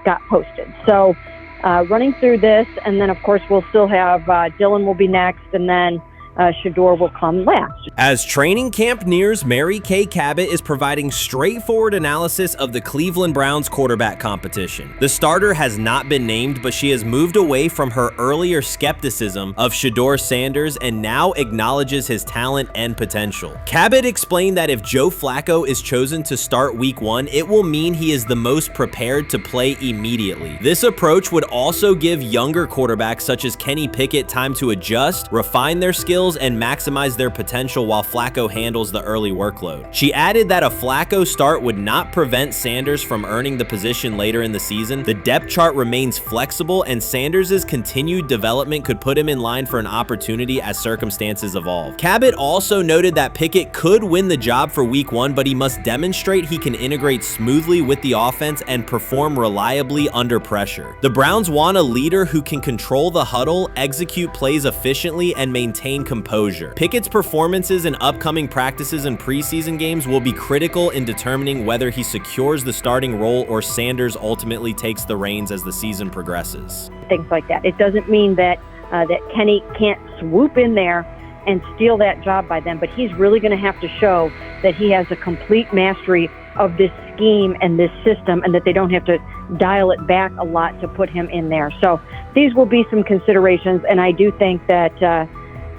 got posted. So running through this, and then of course we'll still have Dylan will be next, and then Shedeur will come last. As training camp nears, Mary Kay Cabot is providing straightforward analysis of the Cleveland Browns quarterback competition. The starter has not been named, but she has moved away from her earlier skepticism of Shedeur Sanders and now acknowledges his talent and potential. Cabot explained that if Joe Flacco is chosen to start week 1, it will mean he is the most prepared to play immediately. This approach would also give younger quarterbacks such as Kenny Pickett time to adjust, refine their skills, and maximize their potential while Flacco handles the early workload. She added that a Flacco start would not prevent Sanders from earning the position later in the season. The depth chart remains flexible, and Sanders' continued development could put him in line for an opportunity as circumstances evolve. Cabot also noted that Pickett could win the job for week 1, but he must demonstrate he can integrate smoothly with the offense and perform reliably under pressure. The Browns want a leader who can control the huddle, execute plays efficiently, and maintain composure. Pickett's performances in upcoming practices and preseason games will be critical in determining whether he secures the starting role or Sanders ultimately takes the reins as the season progresses. Things like that. It doesn't mean that that Kenny can't swoop in there and steal that job by them, but he's really going to have to show that he has a complete mastery of this scheme and this system, and that they don't have to dial it back a lot to put him in there. So these will be some considerations, and I do think that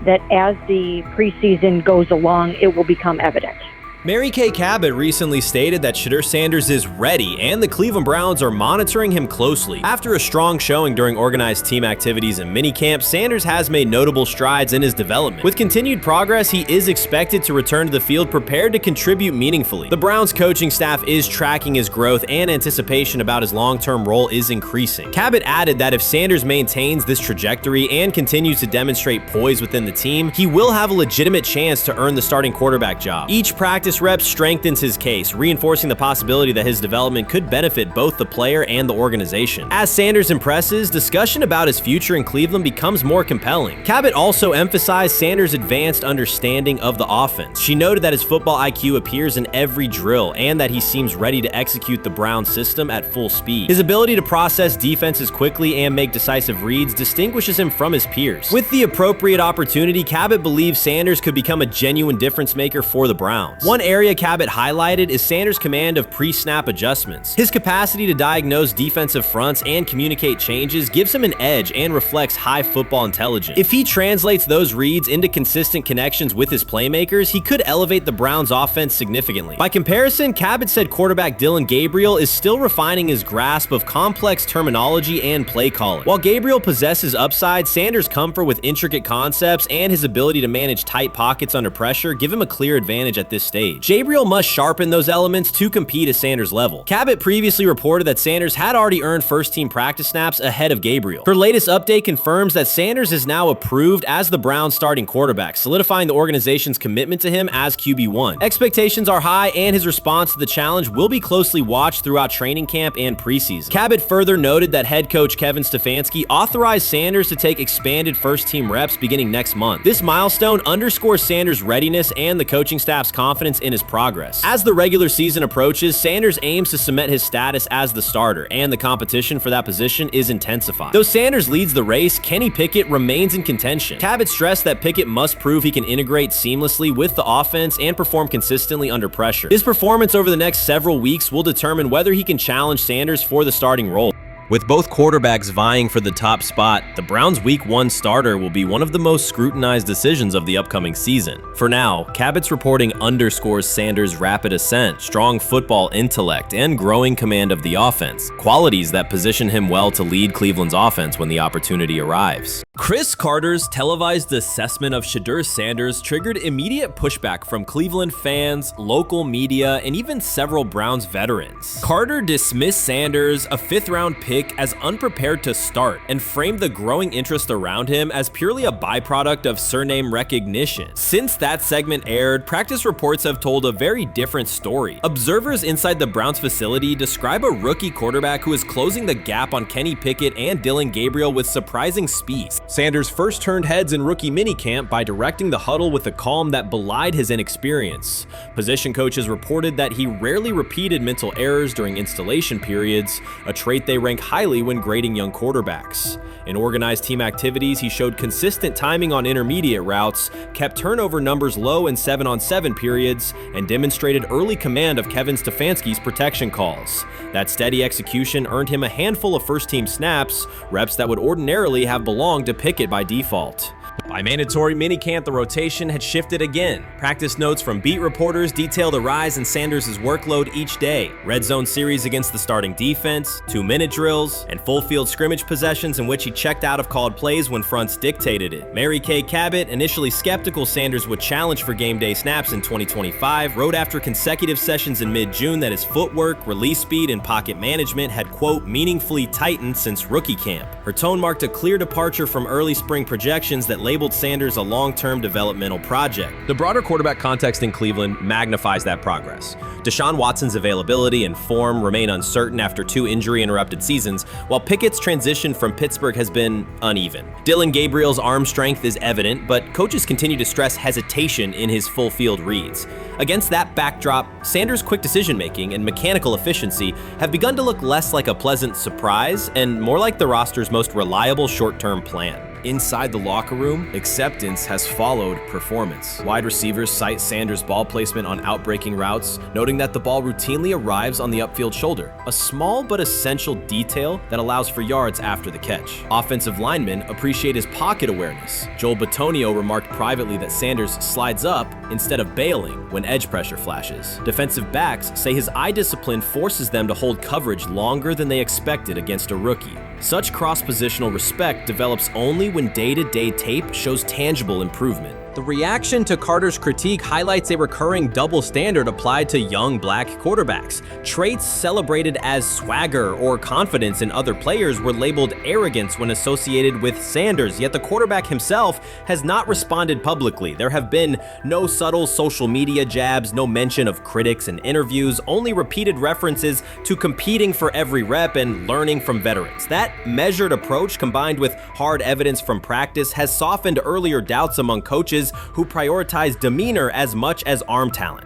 that as the preseason goes along, it will become evident. Mary Kay Cabot recently stated that Shedeur Sanders is ready, and the Cleveland Browns are monitoring him closely. After a strong showing during organized team activities and minicamp, Sanders has made notable strides in his development. With continued progress, he is expected to return to the field prepared to contribute meaningfully. The Browns coaching staff is tracking his growth, and anticipation about his long-term role is increasing. Cabot added that if Sanders maintains this trajectory and continues to demonstrate poise within the team, he will have a legitimate chance to earn the starting quarterback job. Each practice rep strengthens his case, reinforcing the possibility that his development could benefit both the player and the organization. As Sanders impresses, discussion about his future in Cleveland becomes more compelling. Cabot also emphasized Sanders' advanced understanding of the offense. She noted that his football IQ appears in every drill and that he seems ready to execute the Browns system at full speed. His ability to process defenses quickly and make decisive reads distinguishes him from his peers. With the appropriate opportunity, Cabot believes Sanders could become a genuine difference maker for the Browns. One area Cabot highlighted is Sanders' command of pre-snap adjustments. His capacity to diagnose defensive fronts and communicate changes gives him an edge and reflects high football intelligence. If he translates those reads into consistent connections with his playmakers, he could elevate the Browns' offense significantly. By comparison, Cabot said quarterback Dylan Gabriel is still refining his grasp of complex terminology and play calling. While Gabriel possesses upside, Sanders' comfort with intricate concepts and his ability to manage tight pockets under pressure give him a clear advantage at this stage. Gabriel must sharpen those elements to compete at Sanders' level. Cabot previously reported that Sanders had already earned first-team practice snaps ahead of Gabriel. Her latest update confirms that Sanders is now approved as the Browns' starting quarterback, solidifying the organization's commitment to him as QB1. Expectations are high, and his response to the challenge will be closely watched throughout training camp and preseason. Cabot further noted that head coach Kevin Stefanski authorized Sanders to take expanded first-team reps beginning next month. This milestone underscores Sanders' readiness and the coaching staff's confidence confidence in his progress. As the regular season approaches, Sanders aims to cement his status as the starter, and the competition for that position is intensified. Though Sanders leads the race, Kenny Pickett remains in contention. Cabot stressed that Pickett must prove he can integrate seamlessly with the offense and perform consistently under pressure. His performance over the next several weeks will determine whether he can challenge Sanders for the starting role. With both quarterbacks vying for the top spot, the Browns' Week 1 starter will be one of the most scrutinized decisions of the upcoming season. For now, Cabot's reporting underscores Sanders' rapid ascent, strong football intellect, and growing command of the offense, qualities that position him well to lead Cleveland's offense when the opportunity arrives. Chris Carter's televised assessment of Shedeur Sanders triggered immediate pushback from Cleveland fans, local media, and even several Browns veterans. Carter dismissed Sanders, a fifth-round pick, as unprepared to start, and framed the growing interest around him as purely a byproduct of surname recognition. Since that segment aired, practice reports have told a very different story. Observers inside the Browns facility describe a rookie quarterback who is closing the gap on Kenny Pickett and Dillon Gabriel with surprising speed. Sanders first turned heads in rookie minicamp by directing the huddle with a calm that belied his inexperience. Position coaches reported that he rarely repeated mental errors during installation periods, a trait they rank highly when grading young quarterbacks. In organized team activities, he showed consistent timing on intermediate routes, kept turnover numbers low in 7-on-7 periods, and demonstrated early command of Kevin Stefanski's protection calls. That steady execution earned him a handful of first-team snaps, reps that would ordinarily have belonged to Pickett by default. By mandatory minicamp, the rotation had shifted again. Practice notes from beat reporters detail the rise in Sanders' workload each day. Red zone series against the starting defense, 2-minute drills, and full field scrimmage possessions in which he checked out of called plays when fronts dictated it. Mary Kay Cabot, initially skeptical Sanders would challenge for game day snaps in 2025, wrote after consecutive sessions in mid-June that his footwork, release speed, and pocket management had, quote, meaningfully tightened since rookie camp. Her tone marked a clear departure from early spring projections that labeled Sanders a long-term developmental project. The broader quarterback context in Cleveland magnifies that progress. Deshaun Watson's availability and form remain uncertain after 2 injury-interrupted seasons, while Pickett's transition from Pittsburgh has been uneven. Dillon Gabriel's arm strength is evident, but coaches continue to stress hesitation in his full-field reads. Against that backdrop, Sanders' quick decision-making and mechanical efficiency have begun to look less like a pleasant surprise and more like the roster's most reliable short-term plan. Inside the locker room, acceptance has followed performance. Wide receivers cite Sanders' ball placement on outbreaking routes, noting that the ball routinely arrives on the upfield shoulder, a small but essential detail that allows for yards after the catch. Offensive linemen appreciate his pocket awareness. Joel Bitonio remarked privately that Sanders slides up instead of bailing when edge pressure flashes. Defensive backs say his eye discipline forces them to hold coverage longer than they expected against a rookie. Such cross-positional respect develops only when day-to-day tape shows tangible improvement. The reaction to Carter's critique highlights a recurring double standard applied to young black quarterbacks. Traits celebrated as swagger or confidence in other players were labeled arrogance when associated with Sanders, yet the quarterback himself has not responded publicly. There have been no subtle social media jabs, no mention of critics and interviews, only repeated references to competing for every rep and learning from veterans. That measured approach, combined with hard evidence from practice, has softened earlier doubts among coaches who prioritize demeanor as much as arm talent.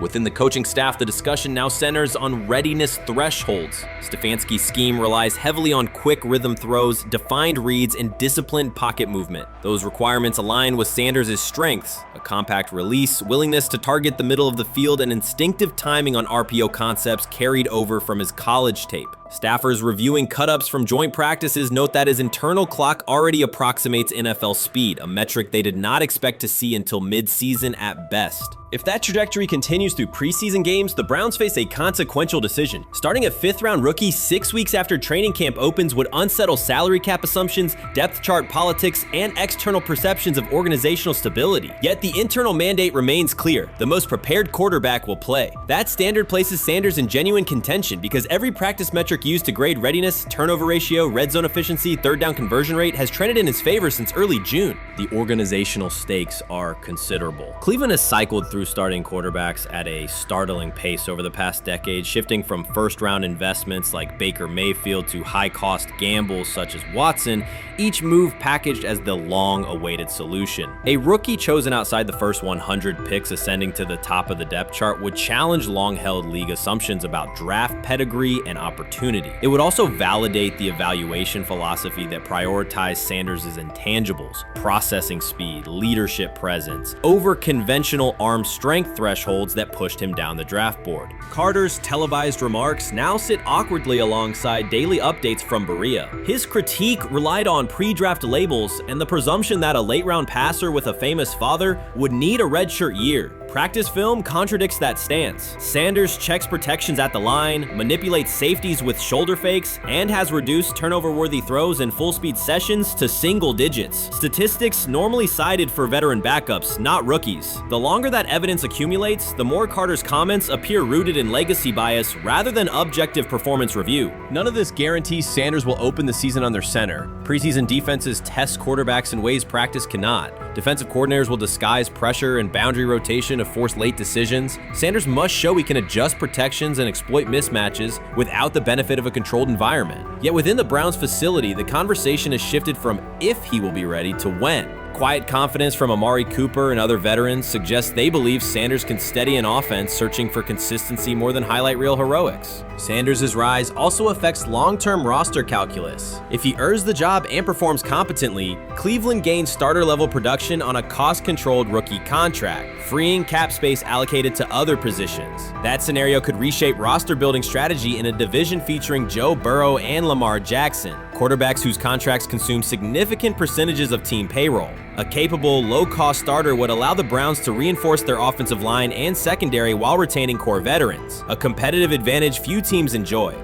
Within the coaching staff, the discussion now centers on readiness thresholds. Stefanski's scheme relies heavily on quick rhythm throws, defined reads, and disciplined pocket movement. Those requirements align with Sanders' strengths: a compact release, willingness to target the middle of the field, and instinctive timing on RPO concepts carried over from his college tape. Staffers reviewing cut-ups from joint practices note that his internal clock already approximates NFL speed, a metric they did not expect to see until mid-season at best. If that trajectory continues through preseason games, the Browns face a consequential decision. Starting a 5th-round rookie 6 weeks after training camp opens would unsettle salary cap assumptions, depth chart politics, and external perceptions of organizational stability. Yet the internal mandate remains clear: the most prepared quarterback will play. That standard places Sanders in genuine contention because every practice metric used to grade readiness, turnover ratio, red zone efficiency, third down conversion rate has trended in his favor since early June. The organizational stakes are considerable. Cleveland has cycled through starting quarterbacks had a startling pace over the past decade, shifting from first-round investments like Baker Mayfield to high-cost gambles such as Watson, each move packaged as the long-awaited solution. A rookie chosen outside the first 100 picks ascending to the top of the depth chart would challenge long-held league assumptions about draft pedigree and opportunity. It would also validate the evaluation philosophy that prioritized Sanders' intangibles, processing speed, leadership presence, over conventional arm strength thresholds that pushed him down the draft board. Carter's televised remarks now sit awkwardly alongside daily updates from Berea. His critique relied on pre-draft labels and the presumption that a late-round passer with a famous father would need a redshirt year. Practice film contradicts that stance. Sanders checks protections at the line, manipulates safeties with shoulder fakes, and has reduced turnover-worthy throws in full-speed sessions to single digits. Statistics normally cited for veteran backups, not rookies. The longer that evidence accumulates, the more Carter's comments appear rooted in legacy bias rather than objective performance review. None of this guarantees Sanders will open the season under center. Preseason defenses test quarterbacks in ways practice cannot. Defensive coordinators will disguise pressure and boundary rotation to force late decisions. Sanders must show he can adjust protections and exploit mismatches without the benefit of a controlled environment. Yet within the Browns facility, the conversation has shifted from if he will be ready to when. Quiet confidence from Amari Cooper and other veterans suggests they believe Sanders can steady an offense searching for consistency more than highlight reel heroics. Sanders' rise also affects long-term roster calculus. If he earns the job and performs competently, Cleveland gains starter-level production on a cost-controlled rookie contract, freeing cap space allocated to other positions. That scenario could reshape roster-building strategy in a division featuring Joe Burrow and Lamar Jackson, quarterbacks whose contracts consume significant percentages of team payroll. A capable, low-cost starter would allow the Browns to reinforce their offensive line and secondary while retaining core veterans, a competitive advantage few teams enjoy.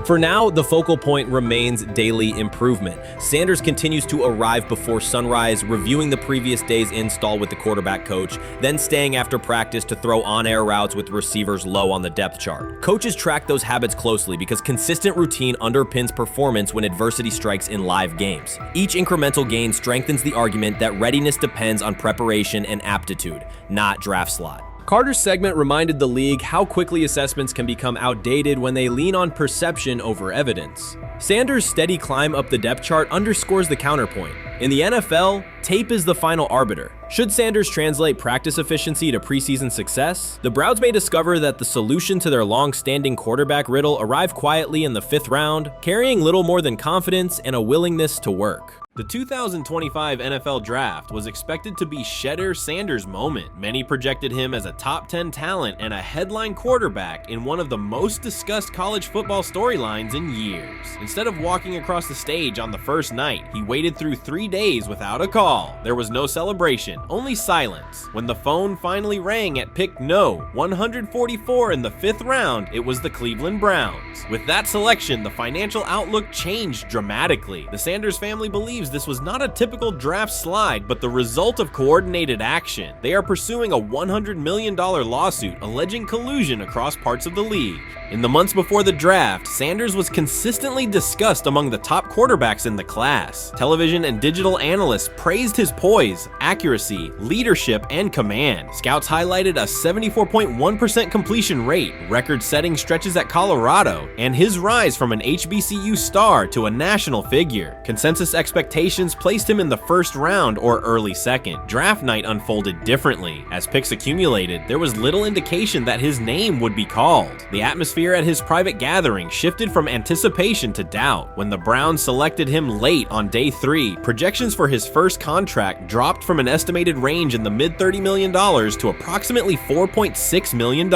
For now, the focal point remains daily improvement. Sanders continues to arrive before sunrise, reviewing the previous day's install with the quarterback coach, then staying after practice to throw on-air routes with receivers low on the depth chart. Coaches track those habits closely because consistent routine underpins performance when adversity strikes in live games. Each incremental gain strengthens the argument that readiness depends on preparation and aptitude, not draft slot. Carter's segment reminded the league how quickly assessments can become outdated when they lean on perception over evidence. Sanders' steady climb up the depth chart underscores the counterpoint. In the NFL, tape is the final arbiter. Should Sanders translate practice efficiency to preseason success, the Browns may discover that the solution to their long-standing quarterback riddle arrived quietly in the 5th round, carrying little more than confidence and a willingness to work. The 2025 NFL Draft was expected to be Shedeur Sanders' moment. Many projected him as a top 10 talent and a headline quarterback in one of the most discussed college football storylines in years. Instead of walking across the stage on the first night, he waited through 3 days without a call. There was no celebration, only silence. When the phone finally rang at pick 144 in the 5th round, it was the Cleveland Browns. With that selection, the financial outlook changed dramatically. The Sanders family believes this was not a typical draft slide, but the result of coordinated action. They are pursuing a $100 million lawsuit alleging collusion across parts of the league. In the months before the draft, Sanders was consistently discussed among the top quarterbacks in the class. Television and digital analysts praised his poise, accuracy, leadership, and command. Scouts highlighted a 74.1% completion rate, record-setting stretches at Colorado, and his rise from an HBCU star to a national figure. Consensus expectations placed him in the 1st round or early 2nd. Draft night unfolded differently. As picks accumulated, there was little indication that his name would be called. The atmosphere at his private gathering shifted from anticipation to doubt. When the Browns selected him late on day 3, projections for his first contract dropped from an estimated range in the mid-$30 million to approximately $4.6 million,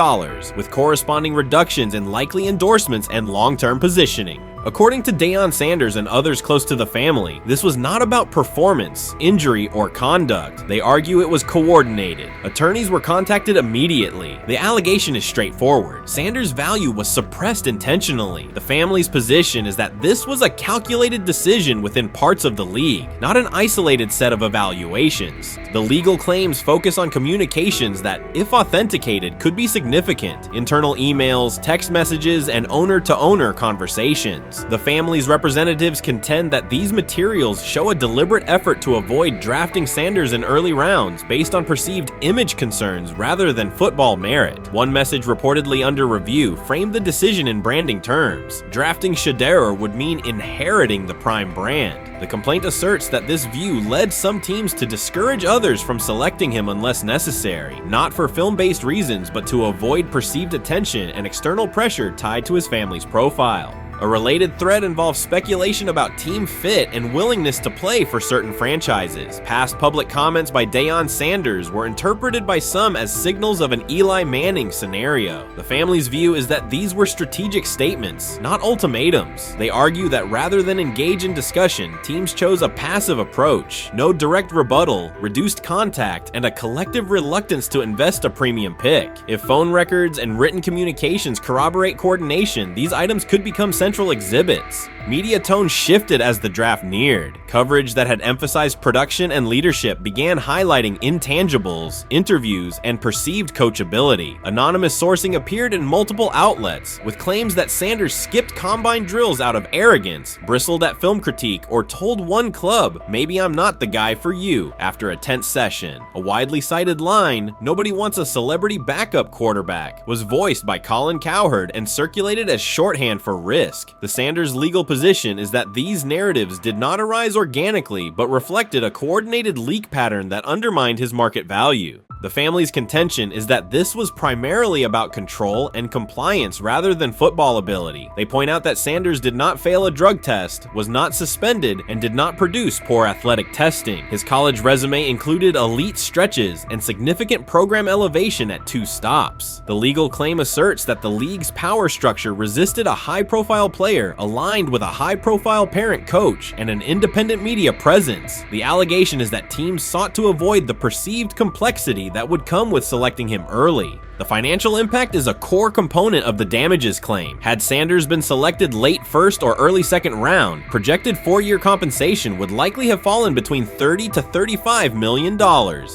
with corresponding reductions in likely endorsements and long-term positioning. According to Deion Sanders and others close to the family, this was not about performance, injury, or conduct. They argue it was coordinated. Attorneys were contacted immediately. The allegation is straightforward. Sanders' value was suppressed intentionally. The family's position is that this was a calculated decision within parts of the league, not an isolated set of evaluations. The legal claims focus on communications that, if authenticated, could be significant: internal emails, text messages, and owner-to-owner conversations. Browns. The family's representatives contend that these materials show a deliberate effort to avoid drafting Sanders in early rounds based on perceived image concerns rather than football merit. One message reportedly under review framed the decision in branding terms. Drafting Shedeur would mean inheriting the Prime brand. The complaint asserts that this view led some teams to discourage others from selecting him unless necessary, not for film-based reasons, but to avoid perceived attention and external pressure tied to his family's profile. A related thread involves speculation about team fit and willingness to play for certain franchises. Past public comments by Deion Sanders were interpreted by some as signals of an Eli Manning scenario. The family's view is that these were strategic statements, not ultimatums. They argue that rather than engage in discussion, teams chose a passive approach, no direct rebuttal, reduced contact, and a collective reluctance to invest a premium pick. If phone records and written communications corroborate coordination, these items could become central exhibits. Media tone shifted as the draft neared. Coverage that had emphasized production and leadership began highlighting intangibles, interviews, and perceived coachability. Anonymous sourcing appeared in multiple outlets, with claims that Sanders skipped combine drills out of arrogance, bristled at film critique, or told one club, "Maybe I'm not the guy for you," after a tense session. A widely cited line, "Nobody wants a celebrity backup quarterback," was voiced by Colin Cowherd and circulated as shorthand for risk. The Sanders legal position is that these narratives did not arise organically, but reflected a coordinated leak pattern that undermined his market value. The family's contention is that this was primarily about control and compliance rather than football ability. They point out that Sanders did not fail a drug test, was not suspended, and did not produce poor athletic testing. His college resume included elite stretches and significant program elevation at 2 stops. The legal claim asserts that the league's power structure resisted a high-profile player aligned with a high-profile parent coach and an independent media presence. The allegation is that teams sought to avoid the perceived complexity that would come with selecting him early. The financial impact is a core component of the damages claim. Had Sanders been selected late first or early second round, projected 4-year compensation would likely have fallen between $30 to $35 million,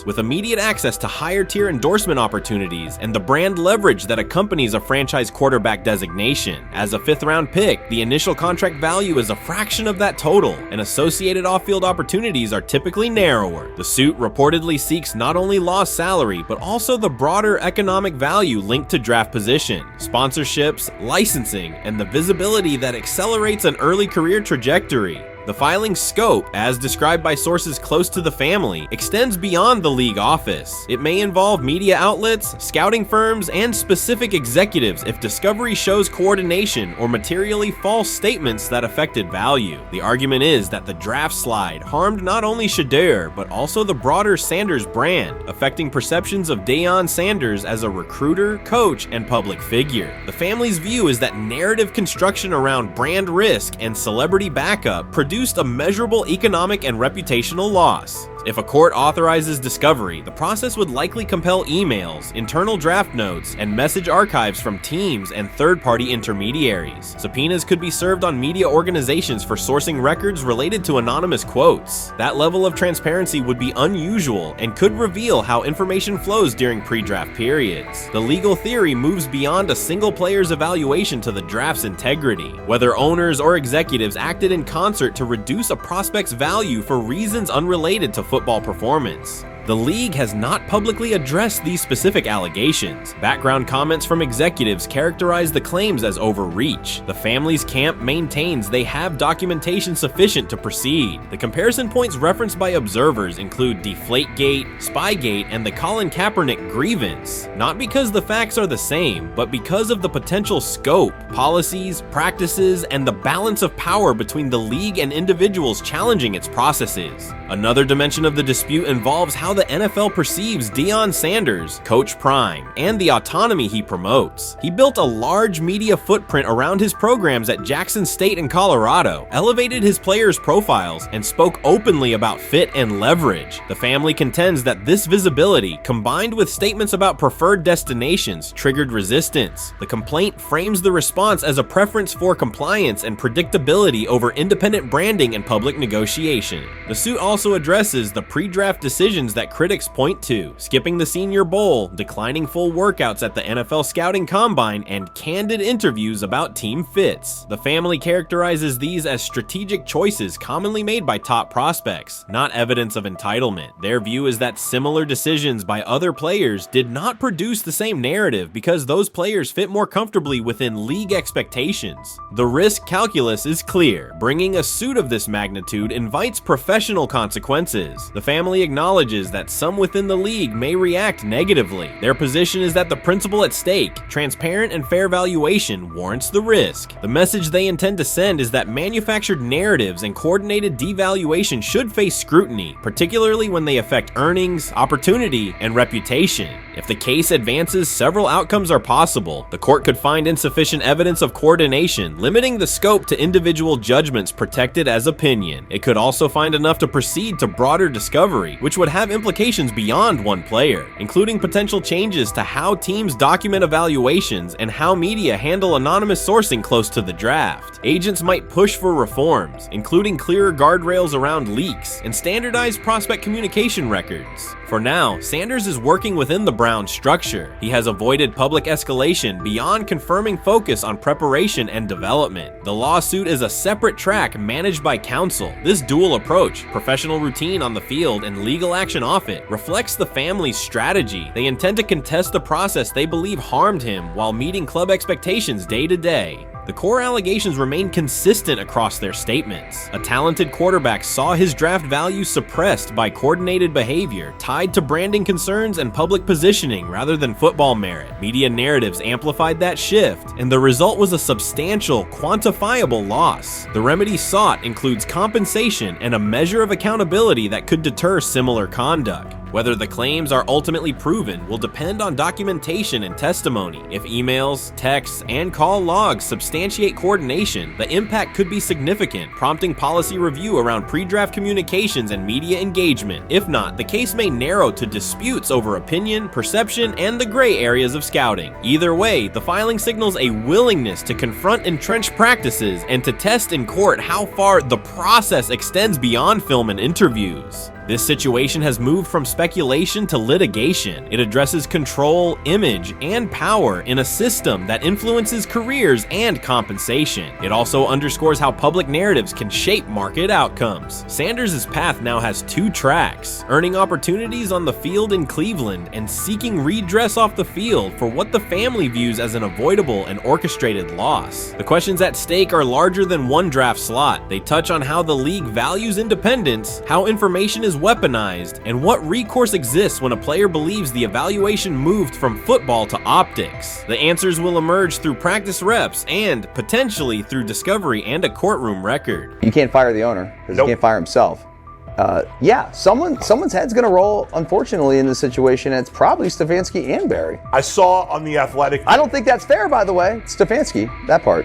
with immediate access to higher tier endorsement opportunities and the brand leverage that accompanies a franchise quarterback designation. As a 5th-round pick, the initial contract value is a fraction of that total, and associated off-field opportunities are typically narrower. The suit reportedly seeks not only lost salary, but also the broader economic value linked to draft position, sponsorships, licensing, and the visibility that accelerates an early career trajectory. The filing's scope, as described by sources close to the family, extends beyond the league office. It may involve media outlets, scouting firms, and specific executives if discovery shows coordination or materially false statements that affected value. The argument is that the draft slide harmed not only Shedeur, but also the broader Sanders brand, affecting perceptions of Deion Sanders as a recruiter, coach, and public figure. The family's view is that narrative construction around brand risk and celebrity backup produced a measurable economic and reputational loss. If a court authorizes discovery, the process would likely compel emails, internal draft notes, and message archives from teams and third-party intermediaries. Subpoenas could be served on media organizations for sourcing records related to anonymous quotes. That level of transparency would be unusual and could reveal how information flows during pre-draft periods. The legal theory moves beyond a single player's evaluation to the draft's integrity, whether owners or executives acted in concert to reduce a prospect's value for reasons unrelated to football performance. The league has not publicly addressed these specific allegations. Background comments from executives characterize the claims as overreach. The family's camp maintains they have documentation sufficient to proceed. The comparison points referenced by observers include Deflategate, Spygate, and the Colin Kaepernick grievance, not because the facts are the same, but because of the potential scope, policies, practices, and the balance of power between the league and individuals challenging its processes. Another dimension of the dispute involves how the NFL perceives Deion Sanders, Coach Prime, and the autonomy he promotes. He built a large media footprint around his programs at Jackson State and Colorado, elevated his players' profiles, and spoke openly about fit and leverage. The family contends that this visibility, combined with statements about preferred destinations, triggered resistance. The complaint frames the response as a preference for compliance and predictability over independent branding and public negotiation. The suit also addresses the pre-draft decisions that that critics point to: skipping the Senior Bowl, declining full workouts at the NFL Scouting Combine, and candid interviews about team fits. The family characterizes these as strategic choices commonly made by top prospects, not evidence of entitlement. Their view is that similar decisions by other players did not produce the same narrative because those players fit more comfortably within league expectations. The risk calculus is clear. Bringing a suit of this magnitude invites professional consequences. The family acknowledges that some within the league may react negatively. Their position is that the principle at stake, transparent and fair valuation, warrants the risk. The message they intend to send is that manufactured narratives and coordinated devaluation should face scrutiny, particularly when they affect earnings, opportunity, and reputation. If the case advances, several outcomes are possible. The court could find insufficient evidence of coordination, limiting the scope to individual judgments protected as opinion. It could also find enough to proceed to broader discovery, which would have implications beyond one player, including potential changes to how teams document evaluations and how media handle anonymous sourcing close to the draft. Agents might push for reforms, including clearer guardrails around leaks and standardized prospect communication records. For now, Sanders is working within the Browns structure. He has avoided public escalation beyond confirming focus on preparation and development. The lawsuit is a separate track managed by counsel. This dual approach, professional routine on the field and legal action off it, reflects the family's strategy. They intend to contest the process they believe harmed him while meeting club expectations day to day. The core allegations remain consistent across their statements. A talented quarterback saw his draft value suppressed by coordinated behavior tied to branding concerns and public positioning rather than football merit. Media narratives amplified that shift, and the result was a substantial, quantifiable loss. The remedy sought includes compensation and a measure of accountability that could deter similar conduct. Whether the claims are ultimately proven will depend on documentation and testimony. If emails, texts, and call logs substantiate coordination, the impact could be significant, prompting policy review around pre-draft communications and media engagement. If not, the case may narrow to disputes over opinion, perception, and the gray areas of scouting. Either way, the filing signals a willingness to confront entrenched practices and to test in court how far the process extends beyond film and interviews. This situation has moved from speculation to litigation. It addresses control, image, and power in a system that influences careers and compensation. It also underscores how public narratives can shape market outcomes. Sanders' path now has two tracks: earning opportunities on the field in Cleveland and seeking redress off the field for what the family views as an avoidable and orchestrated loss. The questions at stake are larger than one draft slot. They touch on how the league values independence, how information is weaponized, and what recourse exists when a player believes the evaluation moved from football to optics. The answers will emerge through practice reps and potentially through discovery and a courtroom record. You can't fire the owner because he can't fire himself. Yeah, someone's head's going to roll, unfortunately, in this situation, and it's probably Stefanski and Barry. I saw on The Athletic. I don't think that's fair, by the way. Stefanski, that part.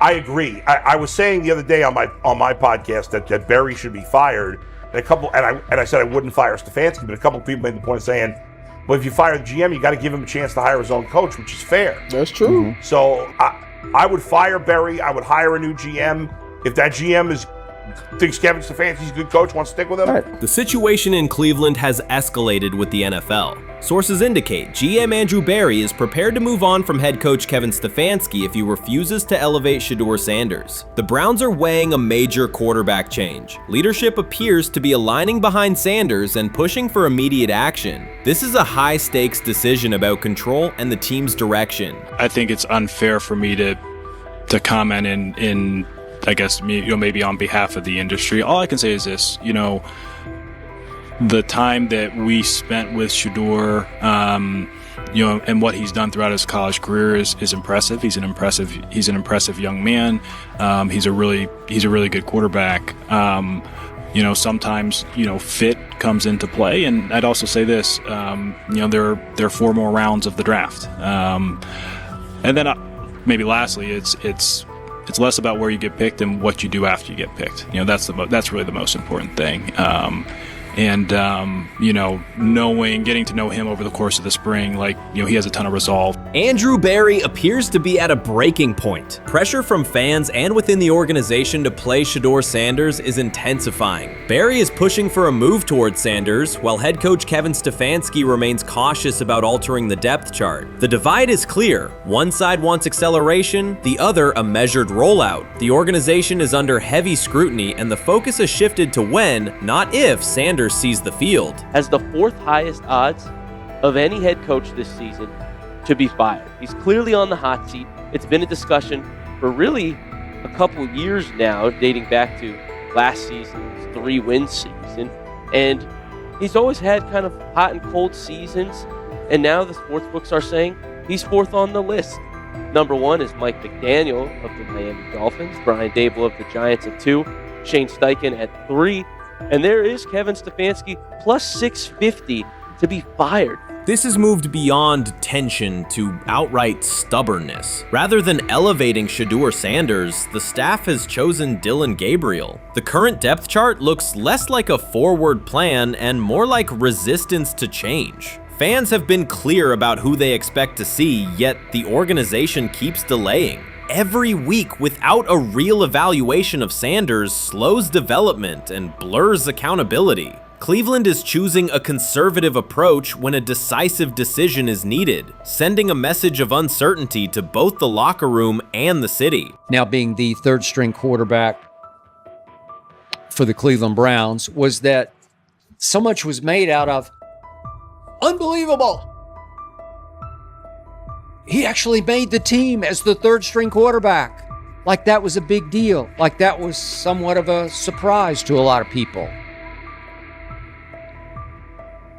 I agree. I was saying the other day on my podcast that Barry should be fired, and I said I wouldn't fire Stefanski, but a couple of people made the point of saying, well, if you fire the GM, you got to give him a chance to hire his own coach, which is fair. That's true. So I would fire Barry. I would hire a new GM. If that GM thinks Kevin Stefanski's a good coach, wants to stick with him. Right. The situation in Cleveland has escalated with the NFL. Sources indicate GM Andrew Barry is prepared to move on from head coach Kevin Stefanski if he refuses to elevate Shedeur Sanders. The Browns are weighing a major quarterback change. Leadership appears to be aligning behind Sanders and pushing for immediate action. This is a high-stakes decision about control and the team's direction. I think it's unfair for me to comment in I guess, maybe on behalf of the industry. All I can say is this, the time that we spent with Shedeur, and what he's done throughout his college career is impressive. He's an impressive young man. He's a really good quarterback. Sometimes, fit comes into play. And I'd also say this, there are 4 more rounds of the draft. And then maybe lastly, it's less about where you get picked and what you do after you get picked. That's really the most important thing. And, getting to know him over the course of the spring, he has a ton of resolve. Andrew Berry appears to be at a breaking point. Pressure from fans and within the organization to play Shedeur Sanders is intensifying. Berry is pushing for a move towards Sanders, while head coach Kevin Stefanski remains cautious about altering the depth chart. The divide is clear. One side wants acceleration, the other a measured rollout. The organization is under heavy scrutiny, and the focus has shifted to when, not if, Sanders sees the field. Has the fourth highest odds of any head coach this season to be fired. He's clearly on the hot seat. It's been a discussion for really a couple years now, dating back to last season's 3-win season. And he's always had kind of hot and cold seasons. And now the sports books are saying he's fourth on the list. Number 1 is Mike McDaniel of the Miami Dolphins, Brian Daboll of the Giants at 2, Shane Steichen at 3, and there is Kevin Stefanski plus 650 to be fired. This has moved beyond tension to outright stubbornness. Rather than elevating Shedeur Sanders, the staff has chosen Dillon Gabriel. The current depth chart looks less like a forward plan and more like resistance to change. Fans have been clear about who they expect to see, yet the organization keeps delaying. Every week without a real evaluation of Sanders slows development and blurs accountability. Cleveland is choosing a conservative approach when a decisive decision is needed, sending a message of uncertainty to both the locker room and the city. Now being the third string quarterback for the Cleveland Browns, was that so much was made out of unbelievable. He actually made the team as the third string quarterback. Like that was a big deal. Like that was somewhat of a surprise to a lot of people.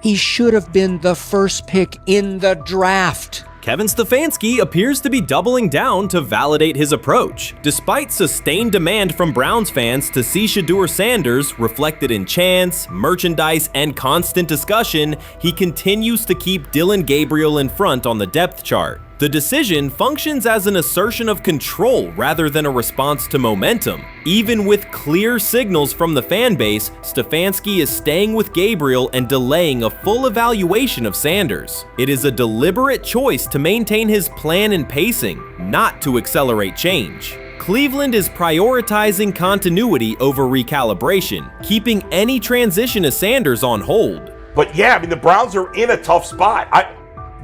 He should have been the first pick in the draft. Kevin Stefanski appears to be doubling down to validate his approach. Despite sustained demand from Browns fans to see Shedeur Sanders reflected in chants, merchandise, and constant discussion, he continues to keep Dillon Gabriel in front on the depth chart. The decision functions as an assertion of control rather than a response to momentum. Even with clear signals from the fan base, Stefanski is staying with Gabriel and delaying a full evaluation of Sanders. It is a deliberate choice to maintain his plan and pacing, not to accelerate change. Cleveland is prioritizing continuity over recalibration, keeping any transition to Sanders on hold. But yeah, the Browns are in a tough spot.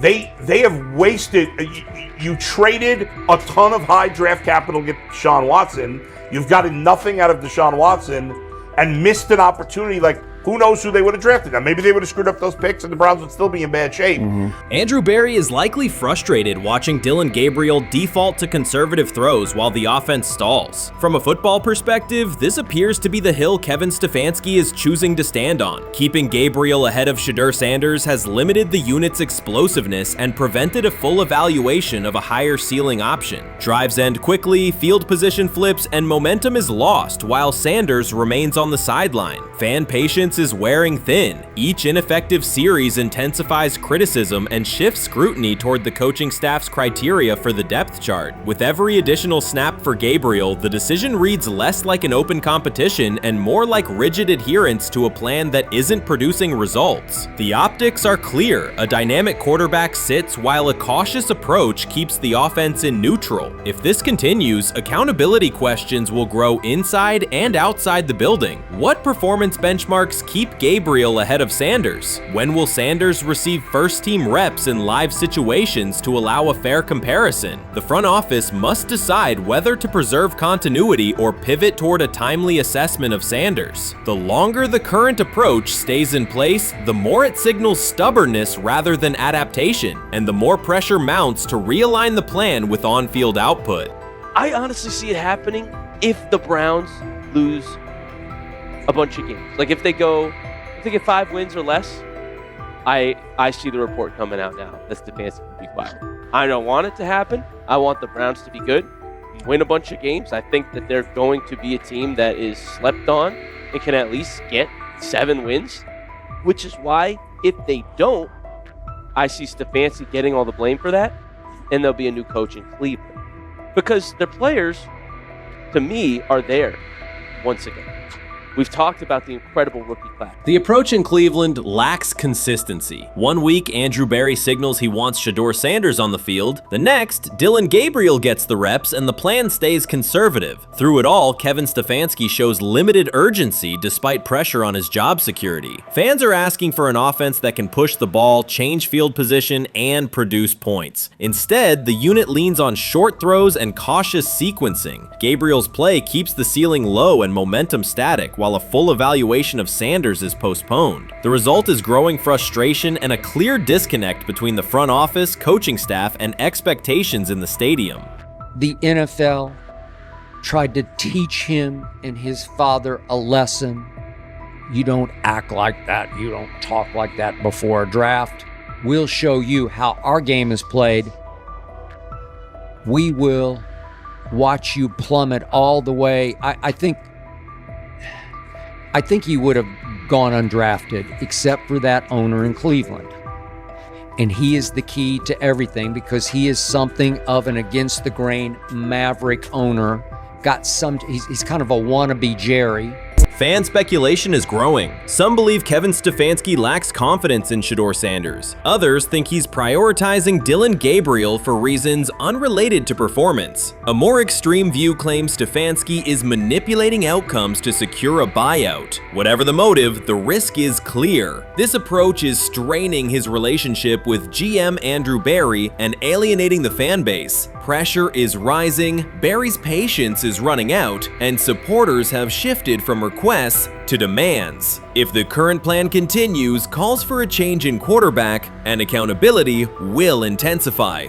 They have wasted. You traded a ton of high draft capital to get Deshaun Watson. You've gotten nothing out of Deshaun Watson and missed an opportunity. Who knows who they would have drafted? Now, maybe they would have screwed up those picks and the Browns would still be in bad shape. Andrew Berry is likely frustrated watching Dillon Gabriel default to conservative throws while the offense stalls. From a football perspective, this appears to be the hill Kevin Stefanski is choosing to stand on. Keeping Gabriel ahead of Shedeur Sanders has limited the unit's explosiveness and prevented a full evaluation of a higher ceiling option. Drives end quickly, field position flips, and momentum is lost while Sanders remains on the sideline. Fan patience is wearing thin. Each ineffective series intensifies criticism and shifts scrutiny toward the coaching staff's criteria for the depth chart. With every additional snap for Gabriel, the decision reads less like an open competition and more like rigid adherence to a plan that isn't producing results. The optics are clear. A dynamic quarterback sits while a cautious approach keeps the offense in neutral. If this continues, accountability questions will grow inside and outside the building. What performance benchmarks keep Gabriel ahead of Sanders? When will Sanders receive first-team reps in live situations to allow a fair comparison? The front office must decide whether to preserve continuity or pivot toward a timely assessment of Sanders. The longer the current approach stays in place, the more it signals stubbornness rather than adaptation, and the more pressure mounts to realign the plan with on-field output. I honestly see it happening if the Browns lose a bunch of games. If they get 5 wins or less, I see the report coming out now that Stefanski will be fired. I don't want it to happen. I want the Browns to be good, win a bunch of games. I think that they're going to be a team that is slept on and can at least get 7 wins, which is why if they don't, I see Stefanski getting all the blame for that, and there'll be a new coach in Cleveland. Because their players, to me, are there once again. We've talked about the incredible rookie class. The approach in Cleveland lacks consistency. One week, Andrew Berry signals he wants Shedeur Sanders on the field. The next, Dillon Gabriel gets the reps and the plan stays conservative. Through it all, Kevin Stefanski shows limited urgency despite pressure on his job security. Fans are asking for an offense that can push the ball, change field position, and produce points. Instead, the unit leans on short throws and cautious sequencing. Gabriel's play keeps the ceiling low and momentum static, while a full evaluation of Sanders is postponed. The result is growing frustration and a clear disconnect between the front office, coaching staff, and expectations in the stadium. The NFL tried to teach him and his father a lesson. You don't act like that. You don't talk like that before a draft. We'll show you how our game is played. We will watch you plummet all the way. I think he would have gone undrafted except for that owner in Cleveland. And he is the key to everything because he is something of an against the grain maverick owner. He's kind of a wannabe Jerry. Fan speculation is growing. Some believe Kevin Stefanski lacks confidence in Shedeur Sanders. Others think he's prioritizing Dillon Gabriel for reasons unrelated to performance. A more extreme view claims Stefanski is manipulating outcomes to secure a buyout. Whatever the motive, the risk is clear. This approach is straining his relationship with GM Andrew Berry and alienating the fan base. Pressure is rising, Berry's patience is running out, and supporters have shifted from requests to demands. If the current plan continues, calls for a change in quarterback and accountability will intensify.